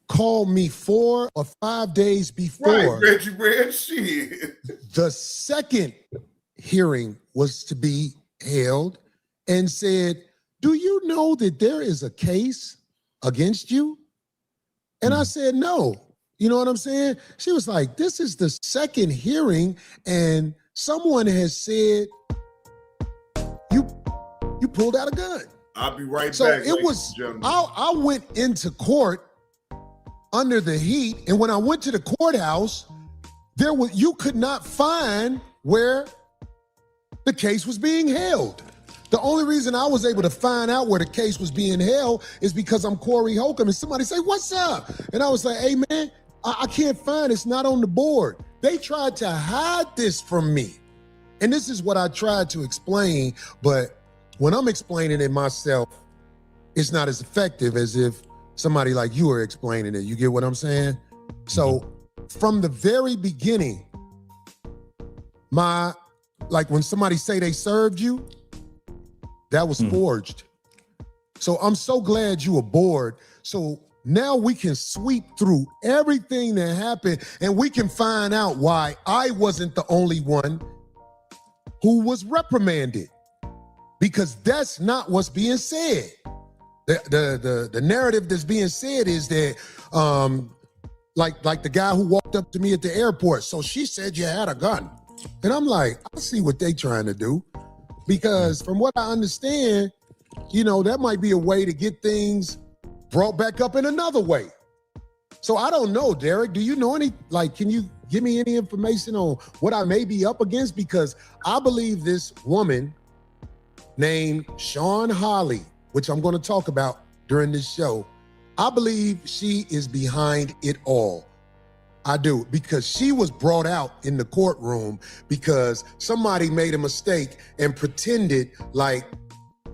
Called me 4 or 5 days before. Right, Reggie Red, shit. The second hearing was to be held and said, do you know that there is a case against you? And I said, no. You know what I'm saying? She was like, this is the second hearing, and someone has said you pulled out a gun. I'll be right So back. it was, I went into court under the heat, and when I went to the courthouse, you could not find where the case was being held. The only reason I was able to find out where the case was being held is because I'm Corey Holcomb, and somebody say, what's up? And I was like, hey man, I can't find it. It's not on the board. They tried to hide this from me. And this is what I tried to explain, but when I'm explaining it myself, it's not as effective as if somebody like you are explaining it. You get what I'm saying? So from the very beginning, like when somebody say they served you, that was forged. So I'm so glad you aboard. So now we can sweep through everything that happened, and we can find out why I wasn't the only one who was reprimanded, because that's not what's being said. The narrative that's being said is that like the guy who walked up to me at the airport. So she said you had a gun. And I'm like, I see what they trying to do, because from what I understand, that might be a way to get things brought back up in another way. So I don't know, Derek, do you know can you give me any information on what I may be up against? Because I believe this woman named Sean Holly, which I'm going to talk about during this show, I believe she is behind it all. I do, because she was brought out in the courtroom because somebody made a mistake and pretended like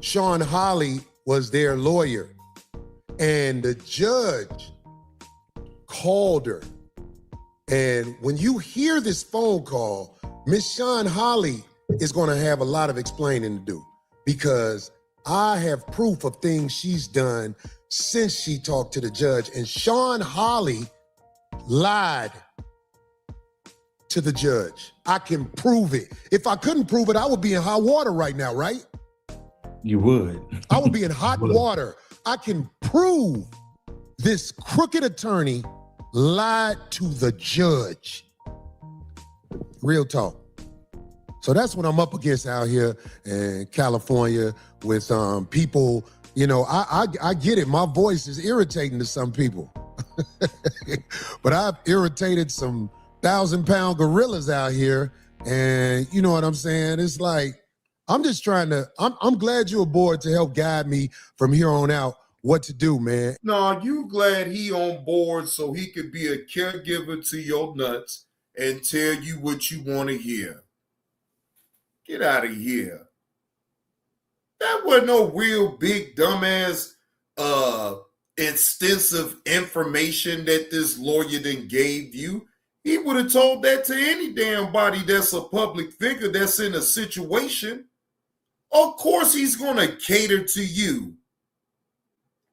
Sean Holly was their lawyer. And the judge called her. And when you hear this phone call, Miss Sean Holly is going to have a lot of explaining to do, because I have proof of things she's done since she talked to the judge. And Sean Holly lied to the judge. I can prove it. If I couldn't prove it, I would be in hot water right now, right? You would. I would be in hot water. I can prove this crooked attorney lied to the judge. Real talk. So that's what I'm up against out here in California with people. I get it. My voice is irritating to some people. But I've irritated some 1,000-pound gorillas out here. And you know what I'm saying? It's like, I'm just trying to, I'm glad you're aboard to help guide me from here on out what to do, man. No, you glad he on board so he could be a caregiver to your nuts and tell you what you want to hear. Get out of here. That wasn't no real big dumbass extensive information that this lawyer then gave you. He would have told that to any damn body that's a public figure that's in a situation. Of course he's going to cater to you.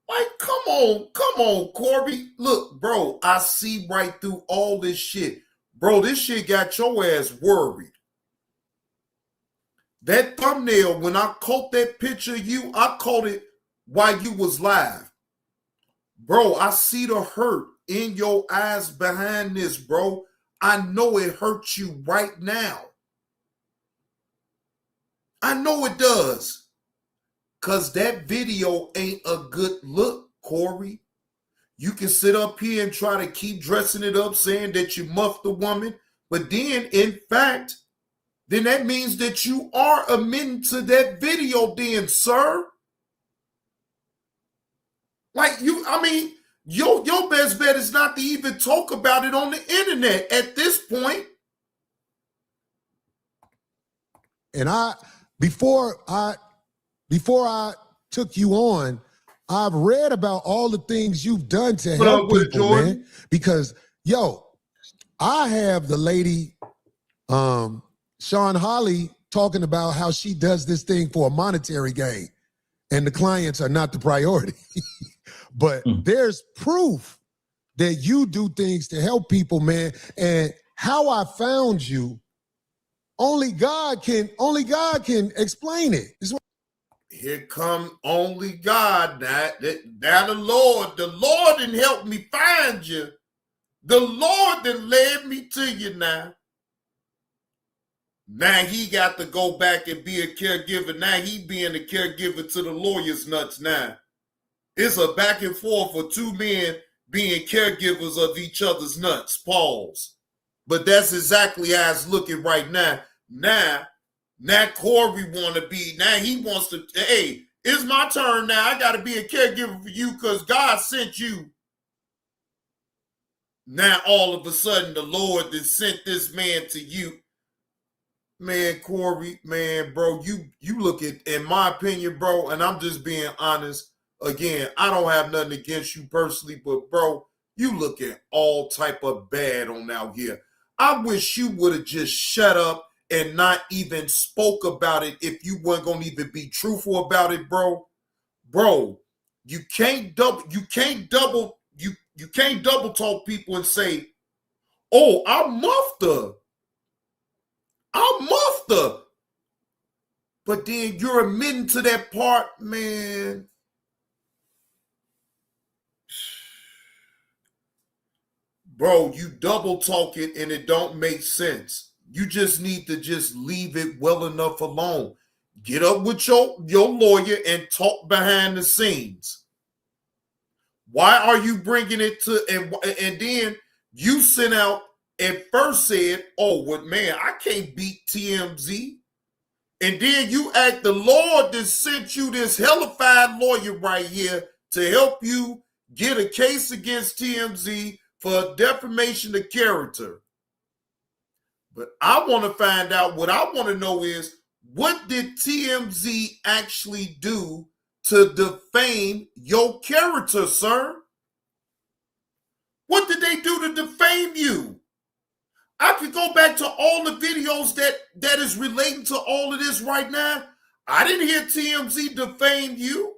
Like, come on, Corby. Look, bro, I see right through all this shit. Bro, this shit got your ass worried. That thumbnail, when I caught that picture of you, I caught it while you was live. Bro, I see the hurt in your eyes behind this, bro. I know it hurts you right now. I know it does. Because that video ain't a good look, Corey. You can sit up here and try to keep dressing it up, saying that you muffed the woman. But then, in fact, then that means that you are admitting to that video then, sir. Like your best bet is not to even talk about it on the internet at this point. And before I took you on, I've read about all the things you've done to help people, man. Because I have the lady, Sean Holly, talking about how she does this thing for a monetary gain, and the clients are not the priority. But there's proof that you do things to help people, man. And how I found you, only God can explain it. Here come only God. Now the Lord didn't help me find you. The Lord that led me to you now. Now he got to go back and be a caregiver. Now he being a caregiver to the lawyer's nuts now. It's a back and forth for two men being caregivers of each other's nuts. Pause. But that's exactly how it's looking right now. Now Corey he wants to, hey, it's my turn now. I got to be a caregiver for you because God sent you. Now all of a sudden the Lord that sent this man to you. Man, Corey, man, bro, you look at, in my opinion, bro, and I'm just being honest. Again, I don't have nothing against you personally, but bro, you look at all type of bad on out here. I wish you would have just shut up and not even spoke about it if you weren't gonna even be truthful about it, bro. Bro, you can't double talk people and say, oh, I'm muffed up. But then you're admitting to that part, man. Bro, you double talk it and it don't make sense. You just need to just leave it well enough alone. Get up with your lawyer and talk behind the scenes. Why are you bringing it to, and then you sent out and first said, oh, well, man, I can't beat TMZ. And then you act the Lord that sent you this hellified lawyer right here to help you get a case against TMZ for defamation of character. But I want to find out, what I want to know is, what did TMZ actually do to defame your character, sir? What did they do to defame you? I could go back to all the videos that is relating to all of this right now. I didn't hear TMZ defame you.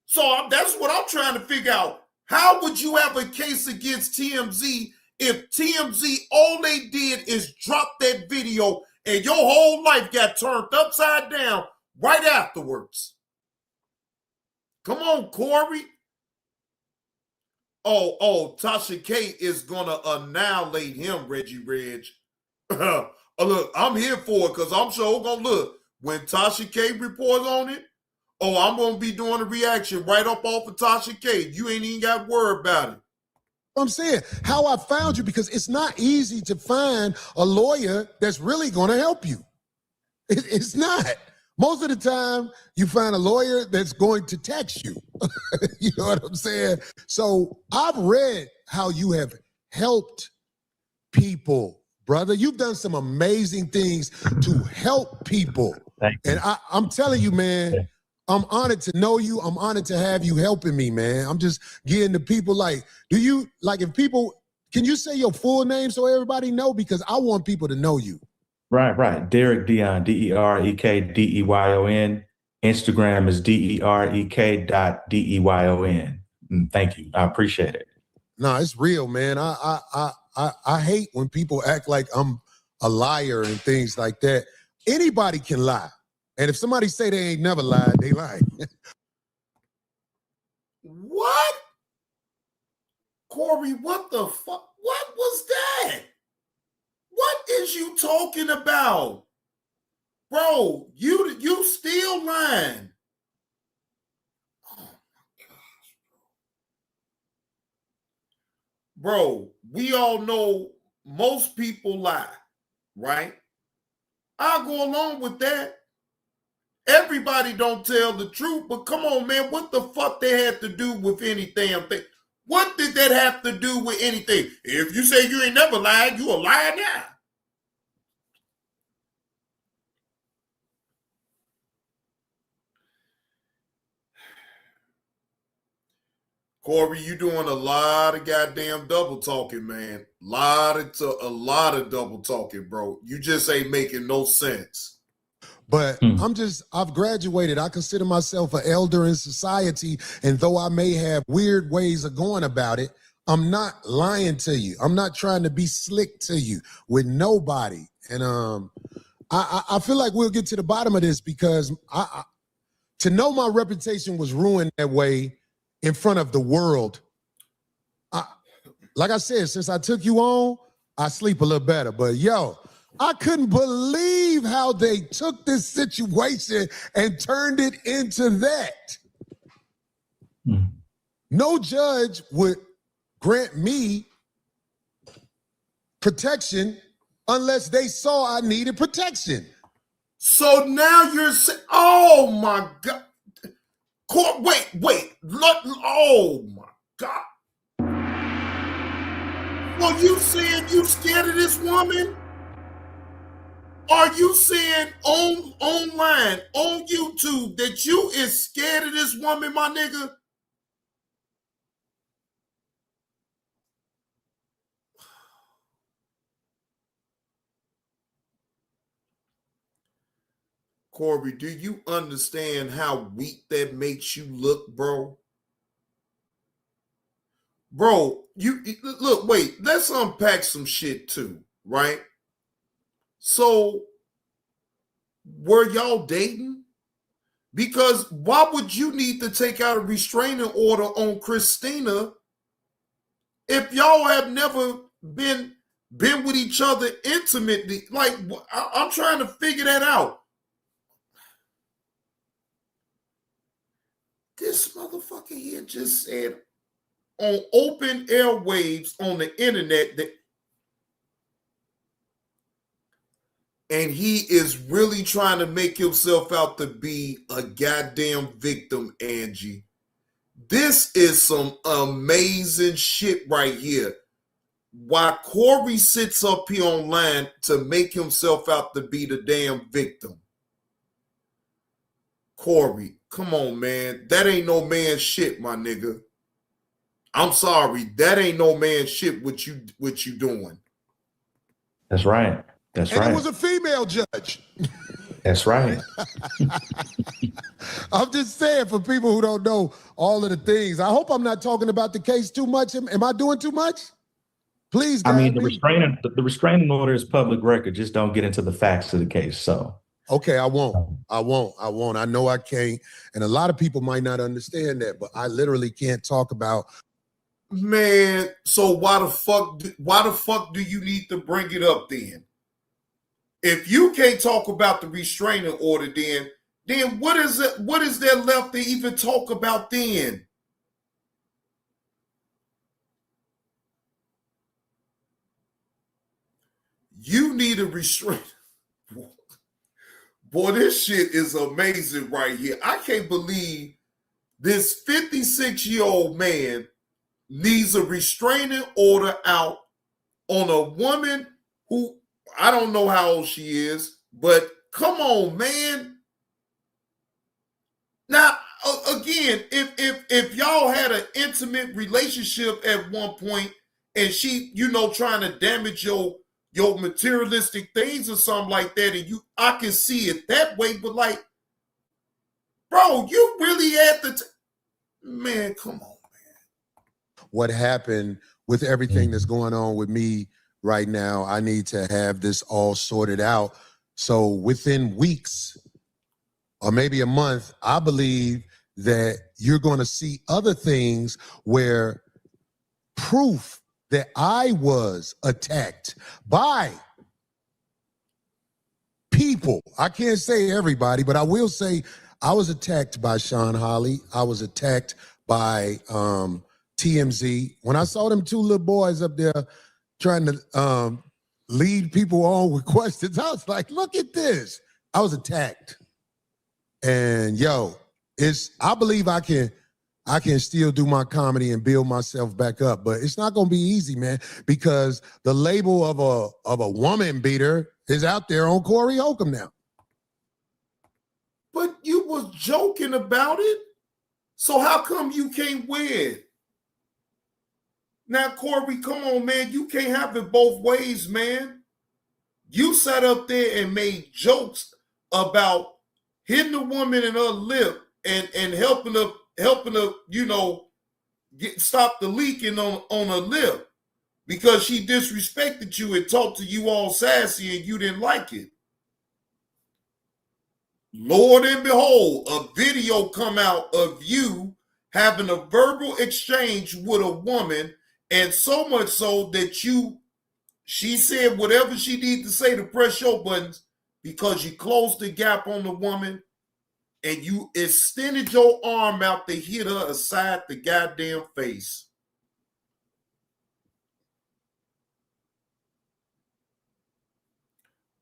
So that's what I'm trying to figure out. How would you have a case against TMZ if TMZ, all they did is drop that video and your whole life got turned upside down right afterwards? Come on, Corey. Oh, Tasha K is going to annihilate him, Reggie Reg. Look, I'm here for it because I'm sure going to look. When Tasha K reports on it, I'm going to be doing a reaction right up off of Tasha K. You ain't even got to worry about it. I'm saying how I found you, because it's not easy to find a lawyer that's really going to help you. It's not. Most of the time, you find a lawyer that's going to text you. You know what I'm saying? So I've read how you have helped people, brother. You've done some amazing things to help people. And I'm telling you, man, I'm honored to know you. I'm honored to have you helping me, man. I'm just getting the people, like, if people, can you say your full name so everybody know? Because I want people to know you. Right. Derek Deyon, DEREK DEYON. Instagram is DEREK.DEYON. Thank you. I appreciate it. No, it's real, man. I hate when people act like I'm a liar and things like that. Anybody can lie. And if somebody say they ain't never lied, they lie. What? Corey, what the fuck? What was that? What is you talking about? Bro, you still lying. Oh my gosh, bro. We all know most people lie, right? I'll go along with that. Everybody don't tell the truth, but come on, man, what the fuck they had to do with any damn thing? What did that have to do with anything? If you say you ain't never lied, you a liar now. Corey, you doing a lot of goddamn double talking, man. A lot of double talking, bro. You just ain't making no sense. But I've graduated. I consider myself an elder in society. And though I may have weird ways of going about it, I'm not lying to you. I'm not trying to be slick to you with nobody. And I feel like we'll get to the bottom of this because to know my reputation was ruined that way in front of the world. Like I said, since I took you on, I sleep a little better. But yo, I couldn't believe how they took this situation and turned it into that. No judge would grant me protection unless they saw I needed protection. So now you're saying, oh my God. Wait. Oh my God. Well, you saying you scared of this woman? Are you saying online, on YouTube, that you is scared of this woman, my nigga? Corey, do you understand how weak that makes you look, bro? Bro, you look, wait, let's unpack some shit too, right? So, were y'all dating? Because why would you need to take out a restraining order on Christina if y'all have never been with each other intimately? Like, I'm trying to figure that out. This motherfucker here just said on open airwaves on the internet that, and he is really trying to make himself out to be a goddamn victim, Angie. This is some amazing shit right here. Why Corey sits up here online to make himself out to be the damn victim. Corey, come on, man. That ain't no man shit, my nigga. I'm sorry. That ain't no man shit what you doing. That's right. That's right. And it was a female judge. That's right. I'm just saying for people who don't know all of the things. I hope I'm not talking about the case too much. Am I doing too much? Please, I mean, the restraining order is public record. Just don't get into the facts of the case. So. Okay, I won't. I know I can't. And a lot of people might not understand that, but I literally can't talk about. Man, so why the fuck do you need to bring it up then? If you can't talk about the restraining order, then what is there left to even talk about then? You need a restraint. Boy, this shit is amazing right here. I can't believe this 56-year-old man needs a restraining order out on a woman who, I don't know how old she is, but come on, man. Now, again, if y'all had an intimate relationship at one point and she, trying to damage your materialistic things or something like that, and I can see it that way, but like, bro, you really had to, man, come on, man. What happened with everything that's going on with me right now, I need to have this all sorted out. So within weeks or maybe a month, I believe that you're going to see other things where proof that I was attacked by people. I can't say everybody, but I will say I was attacked by Sean Holly. I was attacked by TMZ. When I saw them two little boys up there trying to lead people on with questions. I was like, look at this. I was attacked. And yo, I believe I can still do my comedy and build myself back up, but it's not gonna be easy, man, because the label of a woman beater is out there on Corey Holcomb now. But you was joking about it. So how come you can't win? Now, Corey, come on, man. You can't have it both ways, man. You sat up there and made jokes about hitting the woman in her lip and helping her, you know, stop the leaking on her lip because she disrespected you and talked to you all sassy and you didn't like it. Lord and behold, a video come out of you having a verbal exchange with a woman, and so much so that she said whatever she needed to say to press your buttons because you closed the gap on the woman and you extended your arm out to hit her aside the goddamn face.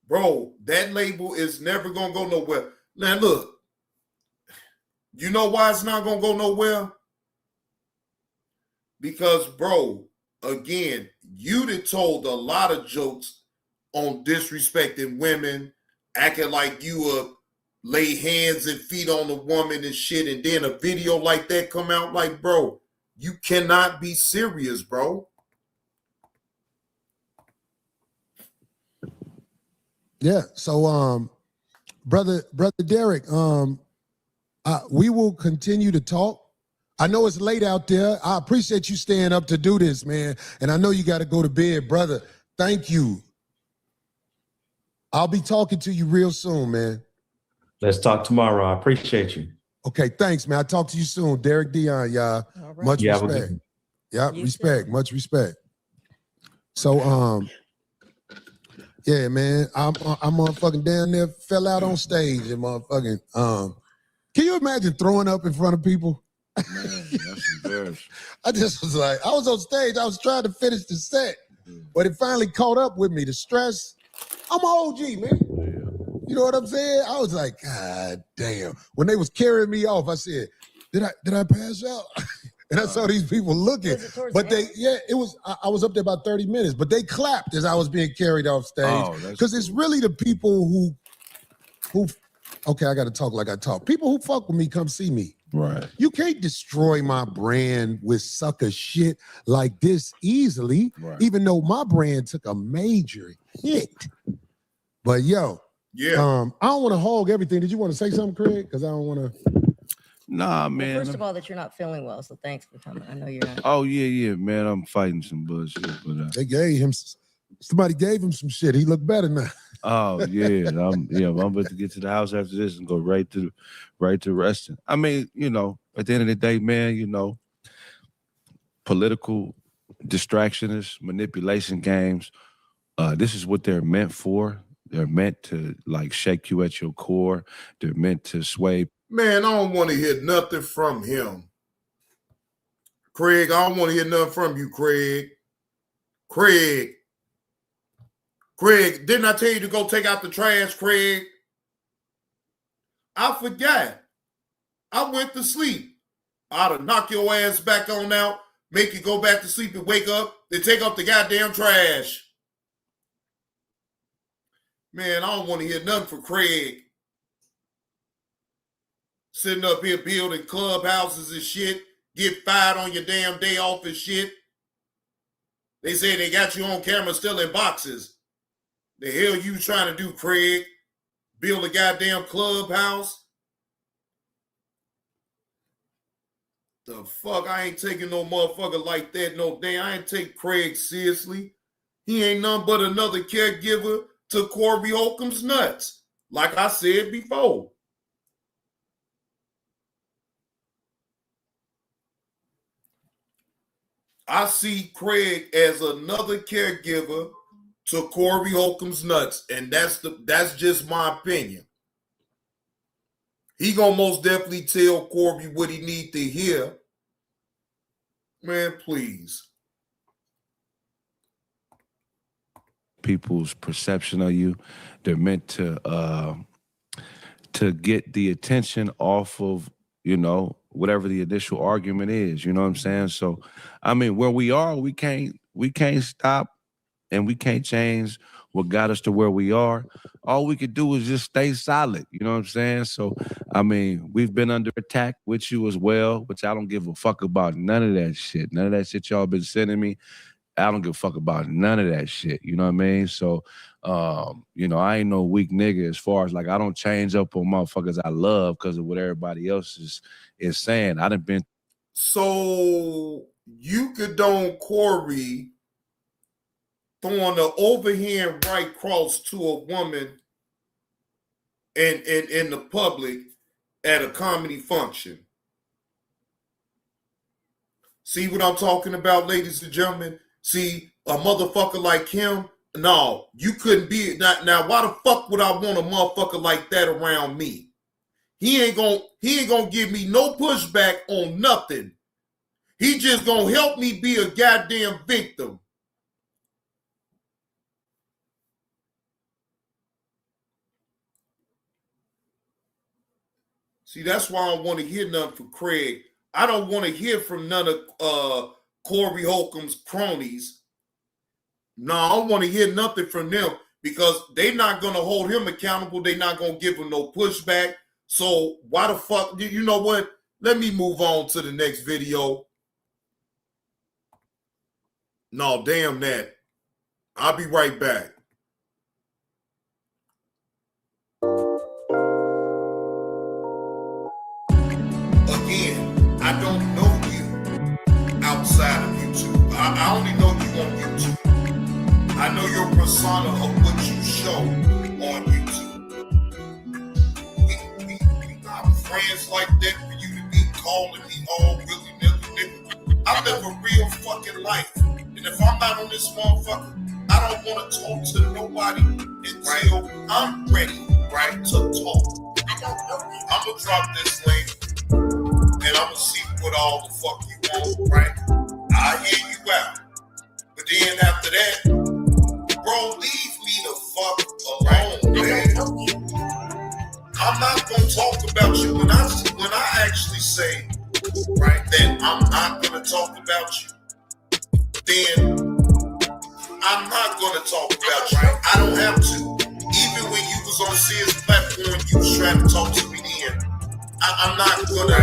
Bro, that label is never going to go nowhere. Now, look, you know why it's not going to go nowhere? Because, bro, again, you'd have told a lot of jokes on disrespecting women, acting like you would lay hands and feet on a woman and shit, and then a video like that come out. Like, bro, you cannot be serious, bro. Yeah. So, brother Derek, we will continue to talk. I know it's late out there. I appreciate you staying up to do this, man. And I know you got to go to bed, brother. Thank you. I'll be talking to you real soon, man. Let's talk tomorrow. I appreciate you. Okay, thanks, man. I'll talk to you soon. Derek Dion, y'all. Right. Much respect. Yeah, respect. Too. Much respect. So, yeah, man, I'm motherfucking down there, fell out on stage and motherfucking, can you imagine throwing up in front of people? Man, that's embarrassing. I just was like, I was on stage, I was trying to finish the set, but it finally caught up with me. The stress, I'm an OG, man. You know what I'm saying? I was like, God damn. When they was carrying me off, I said, did I pass out? And I saw these people looking, but it was, I was up there about 30 minutes, but they clapped as I was being carried off stage. Because it's really the people who, okay, I got to talk like I talk. People who fuck with me come see me. Right. You can't destroy my brand with sucker shit like this easily, even though my brand took a major hit. But yo, I don't want to hog everything. Did you want to say something, Craig? Because I don't want to. Nah, man. Well, first of all, that you're not feeling well, so thanks for coming. I know you're not. Oh, yeah, man. I'm fighting some bullshit. But, they gave him, somebody gave him some shit. He looked better now. Oh, yeah. I'm about to get to the house after this and go right to resting. I mean, you know, at the end of the day, man, you know, political distractionists, manipulation games, this is what they're meant for. They're meant to, like, shake you at your core. They're meant to sway. Man, I don't want to hear nothing from him. Craig, I don't want to hear nothing from you, Craig. Craig, didn't I tell you to go take out the trash, Craig? I forgot. I went to sleep. I'd have knocked your ass back on out, make you go back to sleep and wake up, then take out the goddamn trash. Man, I don't want to hear nothing from Craig. Sitting up here building clubhouses and shit, get fired on your damn day off and shit. They say they got you on camera still in boxes. The hell you trying to do, Craig? Build a goddamn clubhouse? The fuck? I ain't taking no motherfucker like that. No damn, I ain't take Craig seriously. He ain't nothing but another caregiver to Corey Holcomb's nuts. Like I said before. I see Craig as another caregiver to Corey Holcomb's nuts, and that's just my opinion. He gonna most definitely tell Corey what he need to hear. Man, please. people's perception of you. They're meant to get the attention off of, you know, whatever the initial argument is. You know what I'm saying? So, I mean, where we are, we can't stop and we can't change what got us to where we are. All we could do is just stay solid. You know what I'm saying? So, I mean, we've been under attack with you as well, which I don't give a fuck about none of that shit. None of that shit y'all been sending me. I don't give a fuck about none of that shit. You know what I mean? So, you know, I ain't no weak nigga as far as like I don't change up on motherfuckers I love because of what everybody else is saying. I done been. So you condone Corey throwing the overhand right cross to a woman in the public at a comedy function. See what I'm talking about, ladies and gentlemen? See, a motherfucker like him, no, you couldn't be it. Now, why the fuck would I want a motherfucker like that around me? He ain't gonna give me no pushback on nothing. He just gonna help me be a goddamn victim. See, that's why I don't want to hear nothing from Craig. I don't want to hear from none of Corey Holcomb's cronies. No, I don't want to hear nothing from them because they're not going to hold him accountable. They're not going to give him no pushback. So why the fuck? You know what? Let me move on to the next video. No, damn that. I'll be right back. Again, I don't know you outside of YouTube. I only know you on YouTube. I know your persona of what you show on YouTube. We not friends like that for you to be calling me all willy-nilly, nigga. I live a real fucking life. And if I'm not on this motherfucker, I don't want to talk to nobody until I'm ready, right, to talk. I'm going to drop this link and I'm going to see what all the fuck you want, right? I'll hear you out. But then after that, bro, leave me the fuck alone, man. I'm not going to talk about you when I actually say, right, that I'm not going to talk about you. Then I'm not going to talk about you. I don't have to. Even when you was on Sears platform, you was trying to talk to me then. I'm not going to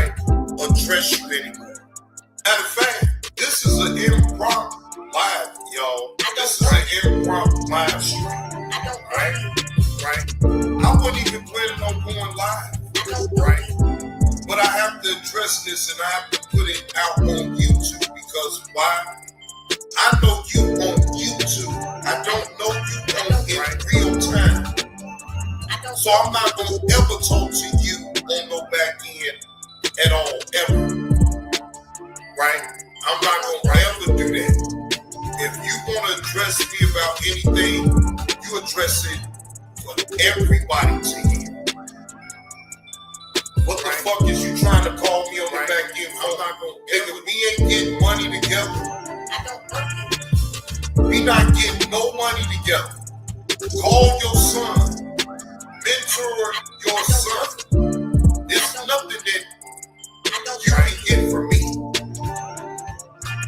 address you anymore. Matter of fact, this is an impromptu live, y'all. This is an impromptu live stream. Right? I wasn't even planning on going live. Right? But I have to address this and I have to put it out on YouTube because why? I know you on YouTube. I don't know you on in real time. So I'm not going to ever talk to you on no back end at all, ever. Right? I'm not going to ever do that. If you want to address me about anything, you address it for everybody to hear. What the fuck is you trying to call me on the back end? I'm not going to, nigga, we ain't getting money together. We not getting no money together. Call your son. Mentor your son. There's nothing that you can get from me.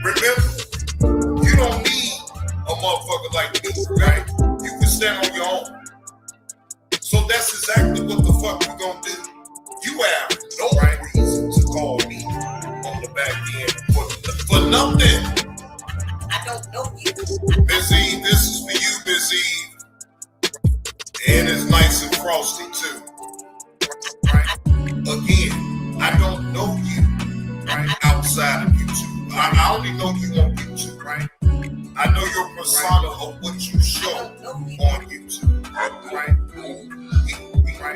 Remember, you don't need a motherfucker like me, right? You can stand on your own. So that's exactly what the fuck you gonna do. You have no reason to call me on the back end for nothing. I don't know you. Miss Eve, this is for you, Miss Eve. And it's nice and frosty too. Right? Again, I don't know you, right, outside of YouTube. I only know you on YouTube, right? I know your persona of what you show on YouTube, right?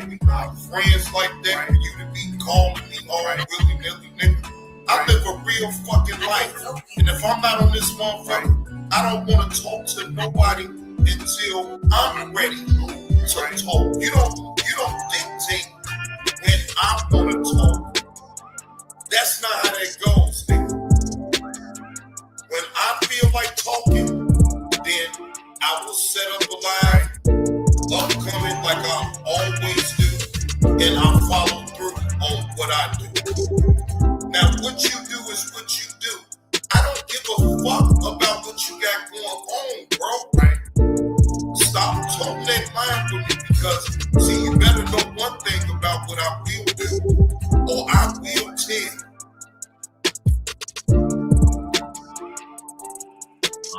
We not friends like that for you to be calling me all willy-nilly, nigga. I live a real fucking life. And if I'm not on this motherfucker, I don't want to talk to nobody until I'm ready to talk. You don't dictate when I'm gonna talk. That's not how that goes, nigga. When I feel like talking, then I will set up I always do, and I follow through on what I do. Now, what you do is what you do. I don't give a fuck about what you got going on, bro. Right? Stop talking that line with me because, see, you better know one thing about what I will do, or I will tell.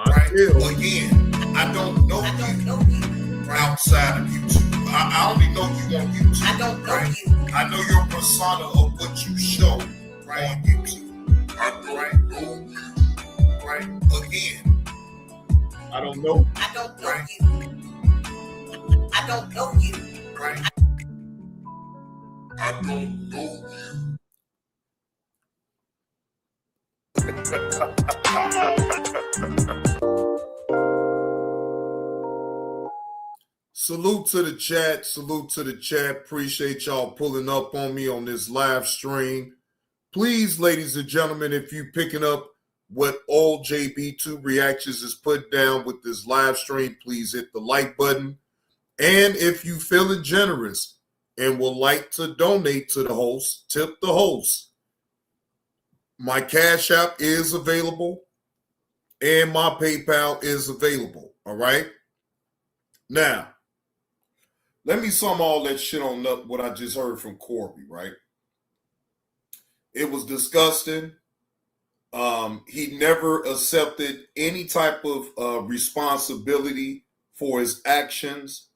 Right? Again, I don't know you outside of YouTube. I only know you on YouTube. I don't know you. I know your persona of what you show on YouTube. Right? Again, I don't know. I don't know you. I don't know you. Right? I don't know you. Salute to the chat. Salute to the chat. Appreciate y'all pulling up on me on this live stream. Please, ladies and gentlemen, if you picking up what all JB2 Reactions is put down with this live stream, please hit the like button. And if you feeling generous and would like to donate to the host, tip the host. My Cash App is available and my PayPal is available. All right. Now, let me sum all that shit on up what I just heard from Corby, right? It was disgusting. He never accepted any type of responsibility for his actions.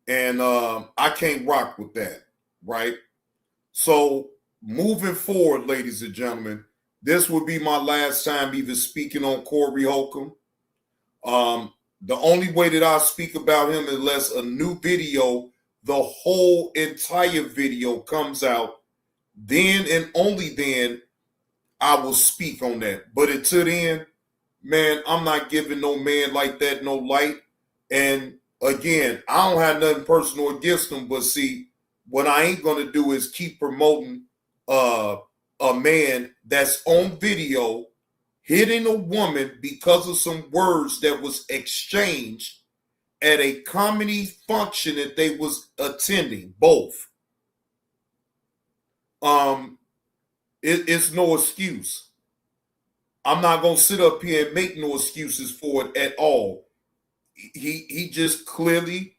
And I can't rock with that, right? So moving forward, ladies and gentlemen, this will be my last time even speaking on Corby Holcomb. The only way that I speak about him unless a new video, the whole entire video comes out, then and only then I will speak on that. But until then, man, I'm not giving no man like that no light. And again, I don't have nothing personal against him, but see, what I ain't going to do is keep promoting a man that's on video hitting a woman because of some words that was exchanged at a comedy function that they was attending, both. It's no excuse. I'm not gonna sit up here and make no excuses for it at all. He just clearly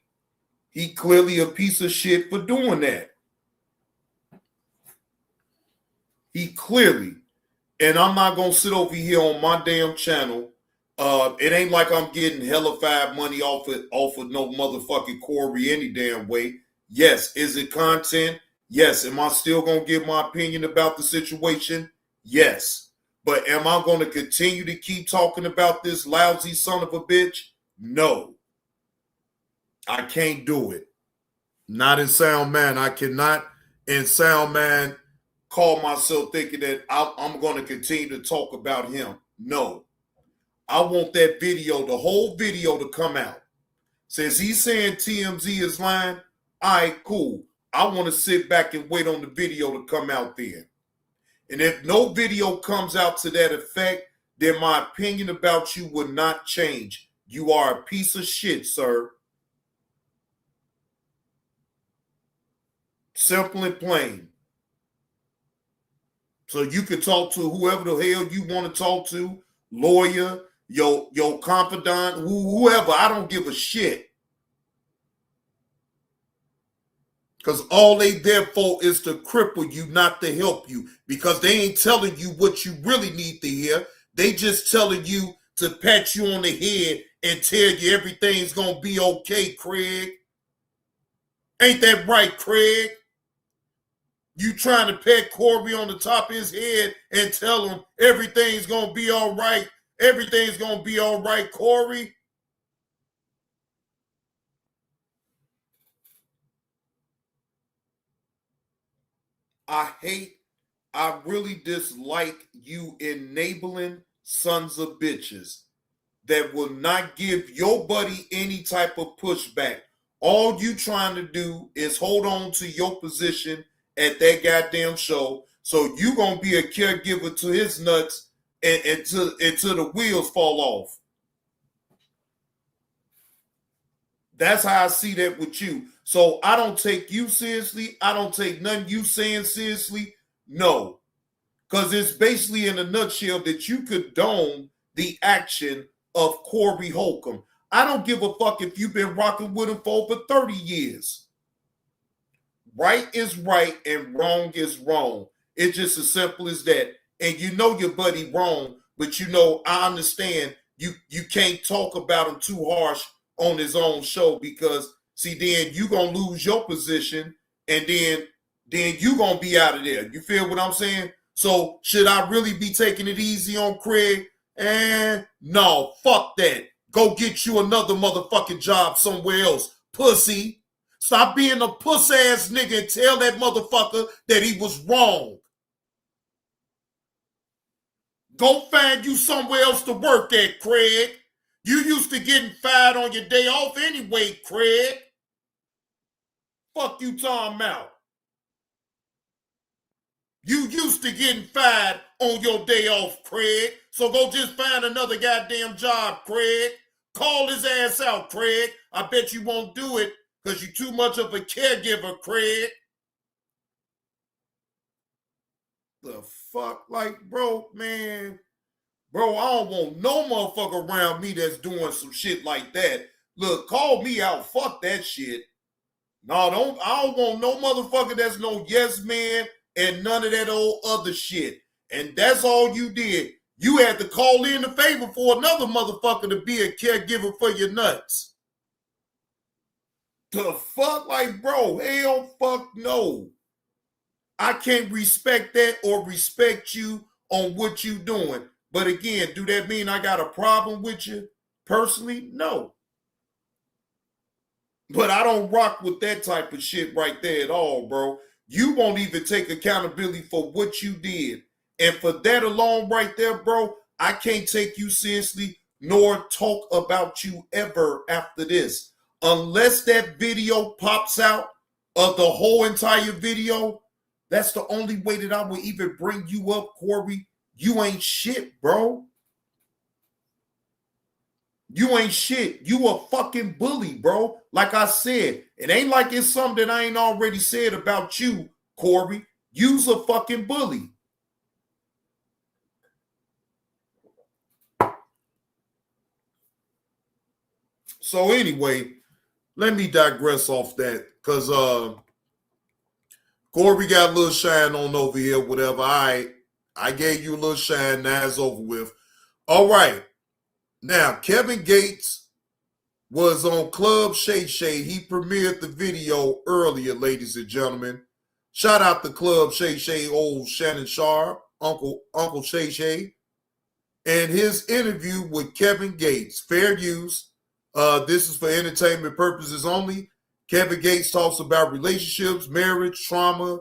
a piece of shit for doing that. He clearly. And I'm not going to sit over here on my damn channel. It ain't like I'm getting hellified money off of no motherfucking Corey any damn way. Yes. Is it content? Yes. Am I still going to give my opinion about the situation? Yes. But am I going to continue to keep talking about this lousy son of a bitch? No. I can't do it. Not in Sound Man. I cannot in Sound Man call myself thinking that I'm going to continue to talk about him. No. I want that video, the whole video to come out. Since he's saying TMZ is lying, all right, cool. I want to sit back and wait on the video to come out then. And if no video comes out to that effect, then my opinion about you will not change. You are a piece of shit, sir. Simple and plain. So you can talk to whoever the hell you want to talk to, lawyer, your confidant, whoever. I don't give a shit. Because all they there for is to cripple you, not to help you. Because they ain't telling you what you really need to hear. They just telling you to pat you on the head and tell you everything's going to be okay, Craig. Ain't that right, Craig? You trying to pat Corby on the top of his head and tell him everything's going to be all right. Everything's going to be all right, Corey. I really dislike you enabling sons of bitches that will not give your buddy any type of pushback. All you trying to do is hold on to your position at that goddamn show. So you gonna be a caregiver to his nuts until the wheels fall off. That's how I see that with you. So I don't take you seriously. I don't take nothing you saying seriously. No. Because it's basically in a nutshell that you condone the action of Corey Holcomb. I don't give a fuck if you've been rocking with him for over 30 years. Right is right and wrong is wrong. It's just as simple as that. And you know your buddy wrong, but you know, I understand you can't talk about him too harsh on his own show because, see, then you going to lose your position and then you going to be out of there. You feel what I'm saying? So should I really be taking it easy on Craig? No, fuck that. Go get you another motherfucking job somewhere else, pussy. Stop being a puss-ass nigga and tell that motherfucker that he was wrong. Go find you somewhere else to work at, Craig. You used to getting fired on your day off anyway, Craig. Fuck you talking about. You used to getting fired on your day off, Craig. So go just find another goddamn job, Craig. Call his ass out, Craig. I bet you won't do it because you're too much of a caregiver, Craig. The fuck? Like, bro, man. Bro, I don't want no motherfucker around me that's doing some shit like that. Look, call me out. Fuck that shit. No, I don't want no motherfucker that's no yes man and none of that old other shit. And that's all you did. You had to call in a favor for another motherfucker to be a caregiver for your nuts. The fuck? Like, bro, hell fuck no. I can't respect that or respect you on what you doing. But again, do that mean I got a problem with you personally? No. But I don't rock with that type of shit right there at all, bro. You won't even take accountability for what you did. And for that alone right there, bro, I can't take you seriously nor talk about you ever after this. Unless that video pops out of the whole entire video, that's the only way that I will even bring you up, Corey. You ain't shit, bro. You ain't shit. You a fucking bully, bro. Like I said, it ain't like it's something that I ain't already said about you, Corey. You's a fucking bully. So anyway, let me digress off that because Corey got a little shine on over here, whatever. I gave you a little shine. Now it's over with. All right. Now, Kevin Gates was on Club Shayshay. He premiered the video earlier, ladies and gentlemen. Shout out to Club Shayshay, old Shannon Sharp, Uncle Shayshay. And his interview with Kevin Gates, fair use. This is for entertainment purposes only. Kevin Gates talks about relationships, marriage, trauma,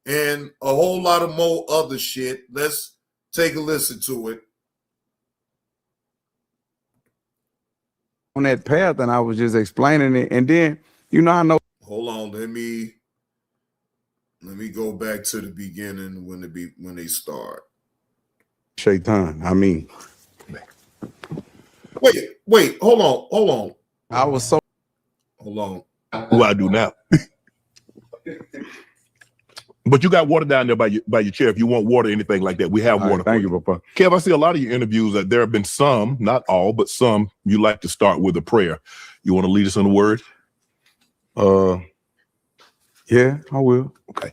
and a whole lot of more other shit. Let's take a listen to it. On that path, and I was just explaining it, and then I know. Hold on, let me go back to the beginning when they start. Shaitan. I mean, wait, hold on. I was so. Hold on. What I do now. But you got water down there by your chair. If you want water, anything like that, we have water. Thank you, Papa. Kev, I see a lot of your interviews that there have been some, not all, but some, you like to start with a prayer. You want to lead us in a word? Yeah, I will. Okay.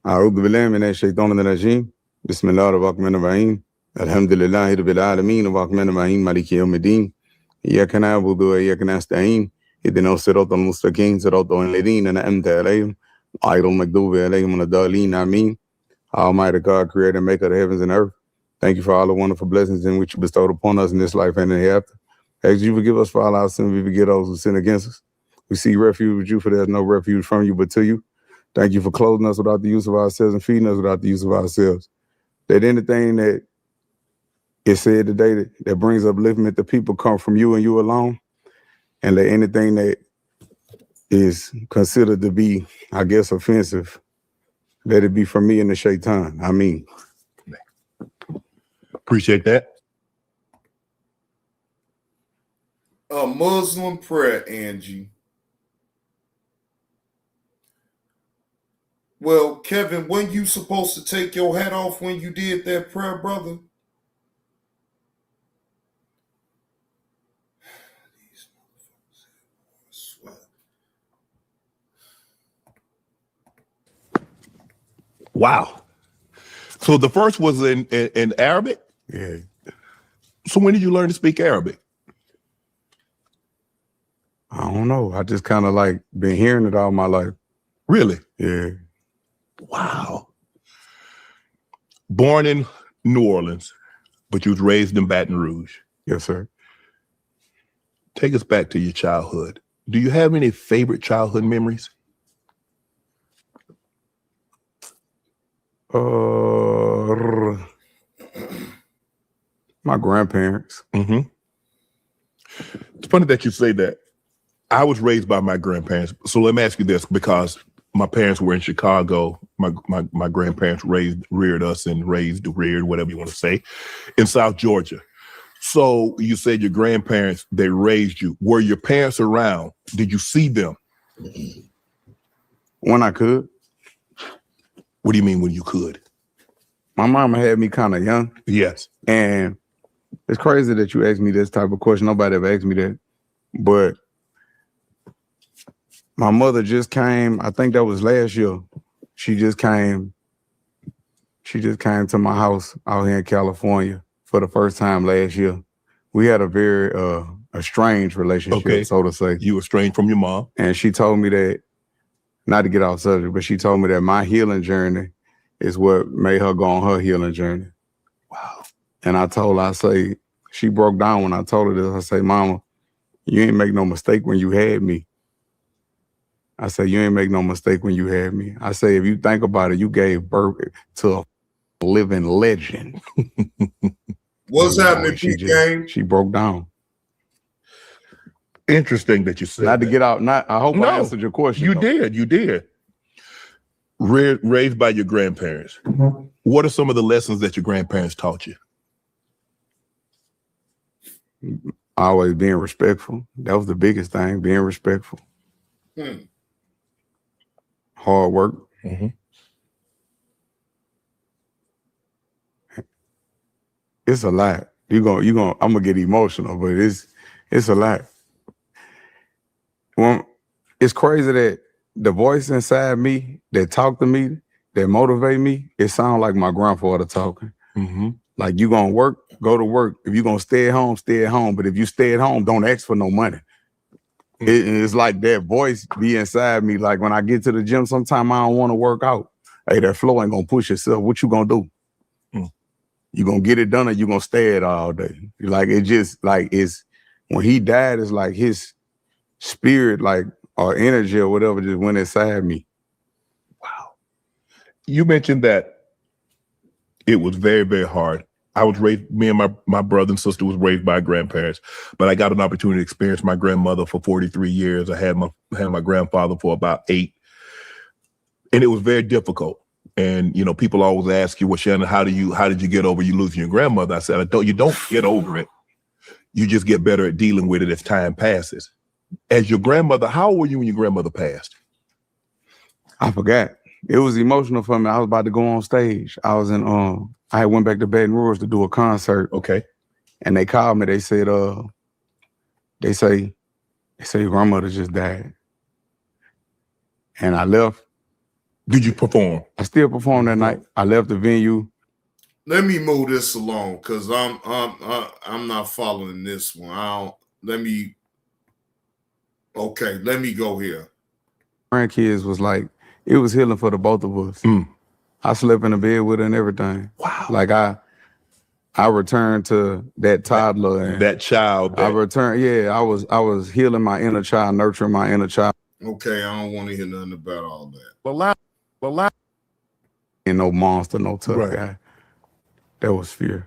أعوذ بالله من الشيطان الرجيم بسم الله الرحمن الرحيم الحمد لله رب العالمين الرحمن الرحيم مالك يوم الدين إياك نعبد وإياك نستعين اهدنا الصراط المستقيم صراط الذين أنعمت عليهم غير المغضوب عليهم ولا الضالين آمين. Almighty God, creator and maker of the heavens and earth, thank you for all the wonderful blessings in which you bestowed upon us in this life and in the hereafter. As you forgive us for all our sins, we forgive those who sin against us. We seek refuge with you, for there's no refuge from you but to you. Thank you for clothing us without the use of ourselves and feeding us without the use of ourselves. That anything that is said today that brings upliftment to people come from you and you alone. And let anything that is considered to be, I guess, offensive, let it be from me and the shaitan. I mean. Appreciate that. A Muslim prayer, Angie. Well, Kevin, when you supposed to take your hat off when you did that prayer, brother? Wow. So the first was in Arabic? Yeah. So when did you learn to speak Arabic? I don't know. I just kind of like been hearing it all my life. Really? Yeah. Wow. Born in New Orleans, but you was raised in Baton Rouge. Yes, sir. Take us back to your childhood. Do you have any favorite childhood memories? My grandparents. Mm-hmm. It's funny that you say that. I was raised by my grandparents. So let me ask you this, because my parents were in Chicago. My grandparents reared us and reared, whatever you want to say, in South Georgia. So you said your grandparents, they raised you. Were your parents around? Did you see them? When I could. What do you mean when you could? My mama had me kind of young. Yes. And it's crazy that you asked me this type of question. Nobody ever asked me that. But my mother just came, I think that was last year. She just came to my house out here in California for the first time last year. We had a very estranged relationship, Okay. so to say. You estranged from your mom? And she told me that, not to get off subject, but she told me that my healing journey is what made her go on her healing journey. Wow. And I told her, I say, she broke down when I told her this. I say, Mama, you ain't make no mistake when you had me. I say, you ain't make no mistake when you had me. I say, if you think about it, you gave birth to a living legend. What's happening, P-Game? She broke down. Interesting that you said Not to that. get out. I hope I answered your question. You did. Raised by your grandparents. Mm-hmm. What are some of the lessons that your grandparents taught you? Always being respectful. That was the biggest thing, being respectful. Hard work. Mm-hmm. It's a lot. I'm gonna get emotional, but it's a lot. Well, it's crazy that the voice inside me that talk to me, that motivate me, it sounds like my grandfather talking. Mm-hmm. Like, you gonna work, go to work. If you gonna stay at home, stay at home. But if you stay at home, don't ask for no money. It's like that voice be inside me. Like when I get to the gym, sometimes I don't want to work out. Hey, that flow ain't gonna push yourself. What you gonna do? You gonna get it done, or you gonna stay at all day? Like, it just like it's when he died, it's like his spirit, like, or energy or whatever, just went inside me. Wow. You mentioned that it was very, very hard. I was raised, me and my brother and sister was raised by grandparents, but I got an opportunity to experience my grandmother for 43 years. I had my grandfather for about 8. And it was very difficult. And, you know, people always ask you, well, Shannon, how did you get over you losing your grandmother? I said, you don't get over it. You just get better at dealing with it as time passes. As your grandmother, how old were you when your grandmother passed? I forgot. It was emotional for me. I was about to go on stage. I was in, I went back to Baton Rouge to do a concert. Okay. And they called me. They said, they say your grandmother just died. And I left. Did you perform? I still performed that night. I left the venue. Let me move this along, because I'm not following this one. Let me go here. Grandkids was like, it was healing for the both of us. I slept in the bed with her and everything. Wow. Like I returned to that toddler and that child. I returned. Yeah, I was healing my inner child, nurturing my inner child. Okay, I don't want to hear nothing about all that. And no monster, no tough guy. That was fear.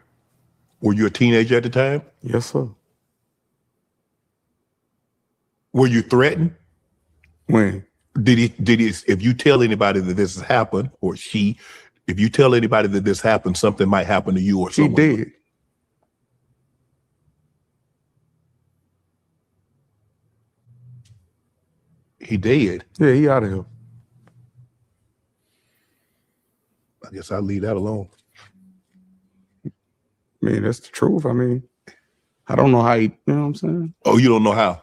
Were you a teenager at the time? Yes, sir. Were you threatened? When? Did he, if you tell anybody that this has happened, or if you tell anybody that this happened, something might happen to you or someone? He did. He dead. Yeah, he out of here. I guess I'll leave that alone. I mean, that's the truth. I mean, I don't know how he, you know what I'm saying? Oh, you don't know how?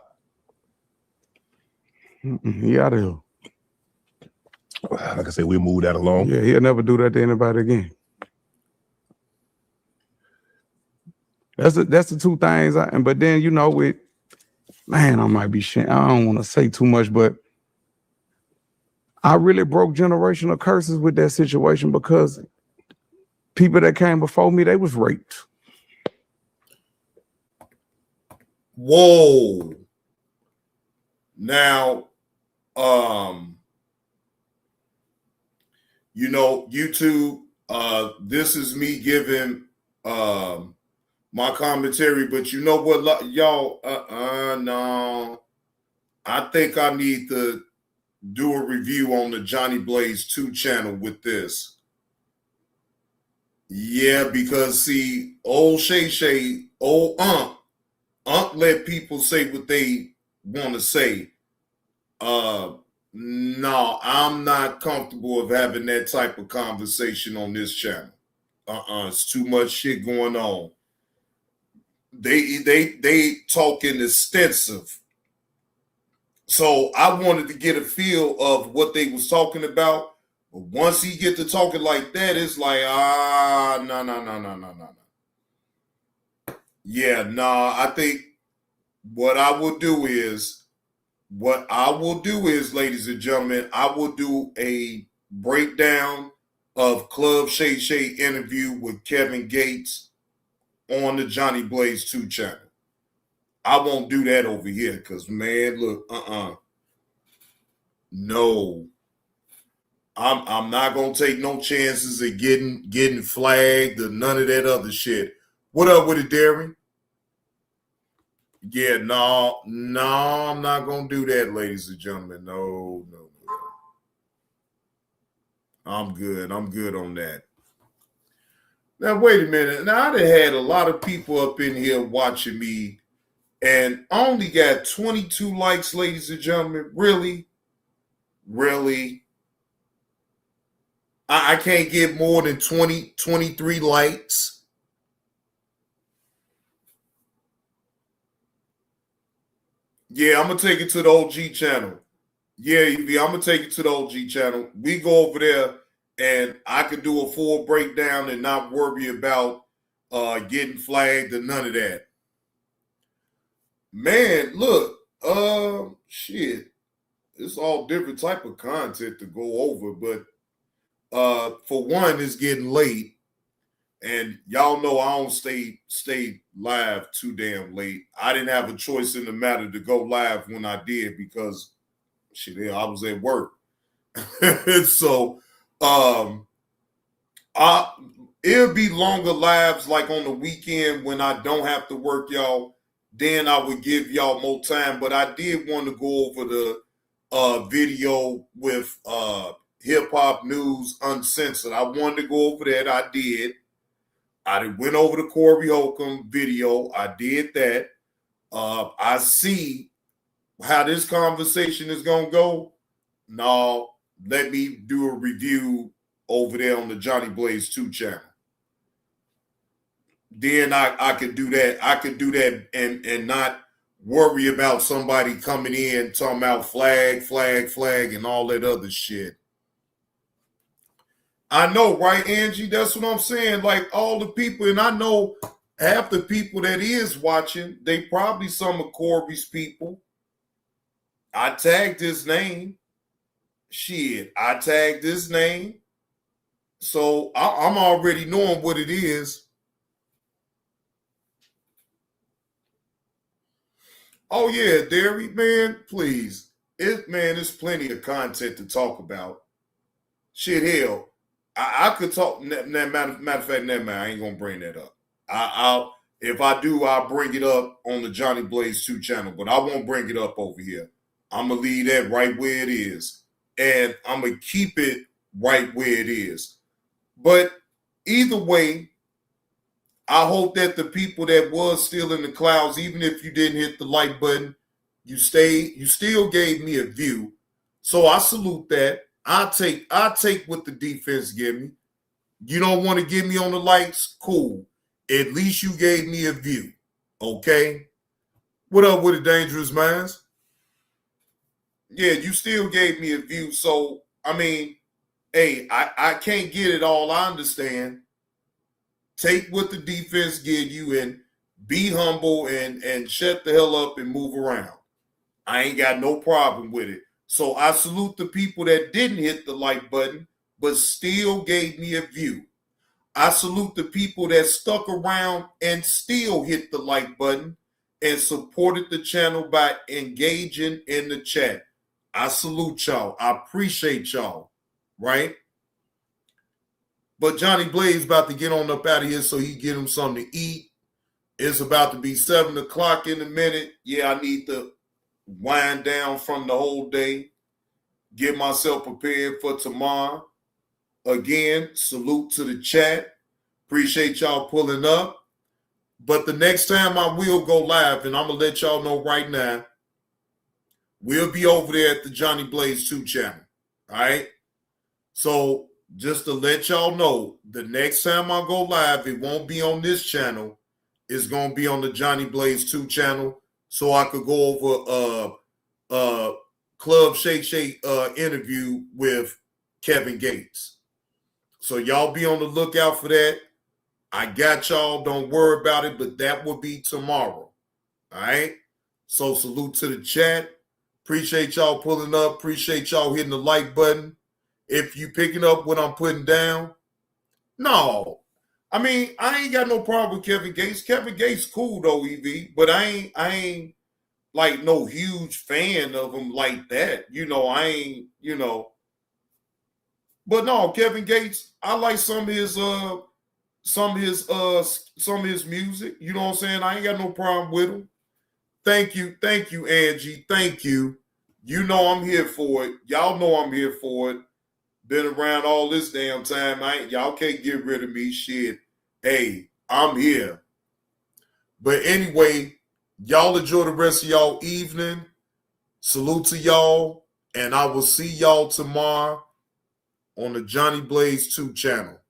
He out of here. Like I said, we'll move that along. Yeah, he'll never do that to anybody again. That's the two things. But then, you know, I might be I don't want to say too much, but I really broke generational curses with that situation because people that came before me, they was raped. Whoa. Now, you know, YouTube, this is me giving my commentary, but you know what, y'all, no. I think I need to do a review on the Johnny Blaze 2 channel with this. Yeah, because see, old shayshay, old Unc let people say what they want to say. No, I'm not comfortable of having that type of conversation on this channel. It's too much shit going on. They talking extensive. So I wanted to get a feel of what they was talking about. But once he get to talking like that, it's like, no. Yeah, I think what I will do is, ladies and gentlemen, I will do a breakdown of Club Shay interview with Kevin Gates on the Johnny Blaze 2 channel. I won't do that over here because, man, look, no. I'm not gonna take no chances of getting flagged or none of that other shit. What up with it, Darren? Yeah, no, I'm not gonna do that, ladies and gentlemen. No. I'm good on that. Now, wait a minute. Now, I done had a lot of people up in here watching me, and I only got 22 likes, ladies and gentlemen. Really? I can't get more than 23 likes. Yeah, I'm going to take it to the OG channel. Yeah, Evie, I'm going to take it to the OG channel. We go over there, and I can do a full breakdown and not worry about getting flagged or none of that. Man, look, shit. It's all different type of content to go over, but for one, it's getting late, and y'all know I don't stay live too damn late. I didn't have a choice in the matter to go live when I did because shit, I was at work. So it'll be longer lives like on the weekend when I don't have to work, y'all. Then I would give y'all more time, but I did want to go over the video with Hip Hop News Uncensored. I wanted to go over that. I did. I went over the Corey Holcomb video. I did that. I see how this conversation is going to go. Now, let me do a review over there on the Johnny Blaze 2 channel. Then I could do that. I could do that and not worry about somebody coming in talking about flag, and all that other shit. I know, right, Angie? That's what I'm saying. Like all the people, and I know half the people that is watching, they probably some of Corey's people. I tagged his name. Shit, I tagged his name. So I'm already knowing what it is. Oh, yeah, Derry, man, please. There's plenty of content to talk about. Shit, hell. I could talk. Matter of fact, I ain't gonna bring that up. If I do, I'll bring it up on the Johnny Blaze 2 channel, but I won't bring it up over here. I'm gonna leave that right where it is, and I'm gonna keep it right where it is. But either way, I hope that the people that was still in the clouds, even if you didn't hit the like button, You still gave me a view. So I salute that. I take what the defense give me. You don't want to give me on the lights? Cool. At least you gave me a view. Okay? What up with the Dangerous Minds? Yeah, you still gave me a view. So, I mean, hey, I can't get it all. I understand. Take what the defense give you and be humble and shut the hell up and move around. I ain't got no problem with it. So I salute the people that didn't hit the like button, but still gave me a view. I salute the people that stuck around and still hit the like button and supported the channel by engaging in the chat. I salute y'all. I appreciate y'all, right? But Johnny Blaze about to get on up out of here so he get him something to eat. It's about to be 7 o'clock in a minute. Yeah, I need to wind down from the whole day, get myself prepared for tomorrow. Again, salute to the chat. Appreciate y'all pulling up. But the next time I will go live, and I'm going to let y'all know right now, we'll be over there at the Johnny Blaze 2 channel. All right? So just to let y'all know, the next time I go live, it won't be on this channel. It's going to be on the Johnny Blaze 2 channel, so I could go over Club Shayshay interview with Kevin Gates. So y'all be on the lookout for that. I got y'all. Don't worry about it, but that will be tomorrow. All right? So salute to the chat. Appreciate y'all pulling up. Appreciate y'all hitting the like button. If you picking up what I'm putting down, no. I mean, I ain't got no problem with Kevin Gates. Kevin Gates cool though, EV, but I ain't like no huge fan of him like that. I ain't, But no, Kevin Gates, I like some of his music. You know what I'm saying? I ain't got no problem with him. Thank you, Angie. Thank you. You know I'm here for it. Y'all know I'm here for it. Been around all this damn time. Y'all can't get rid of me. Shit. Hey, I'm here. But anyway, y'all enjoy the rest of y'all evening. Salute to y'all. And I will see y'all tomorrow on the Johnny Blaze 2 channel.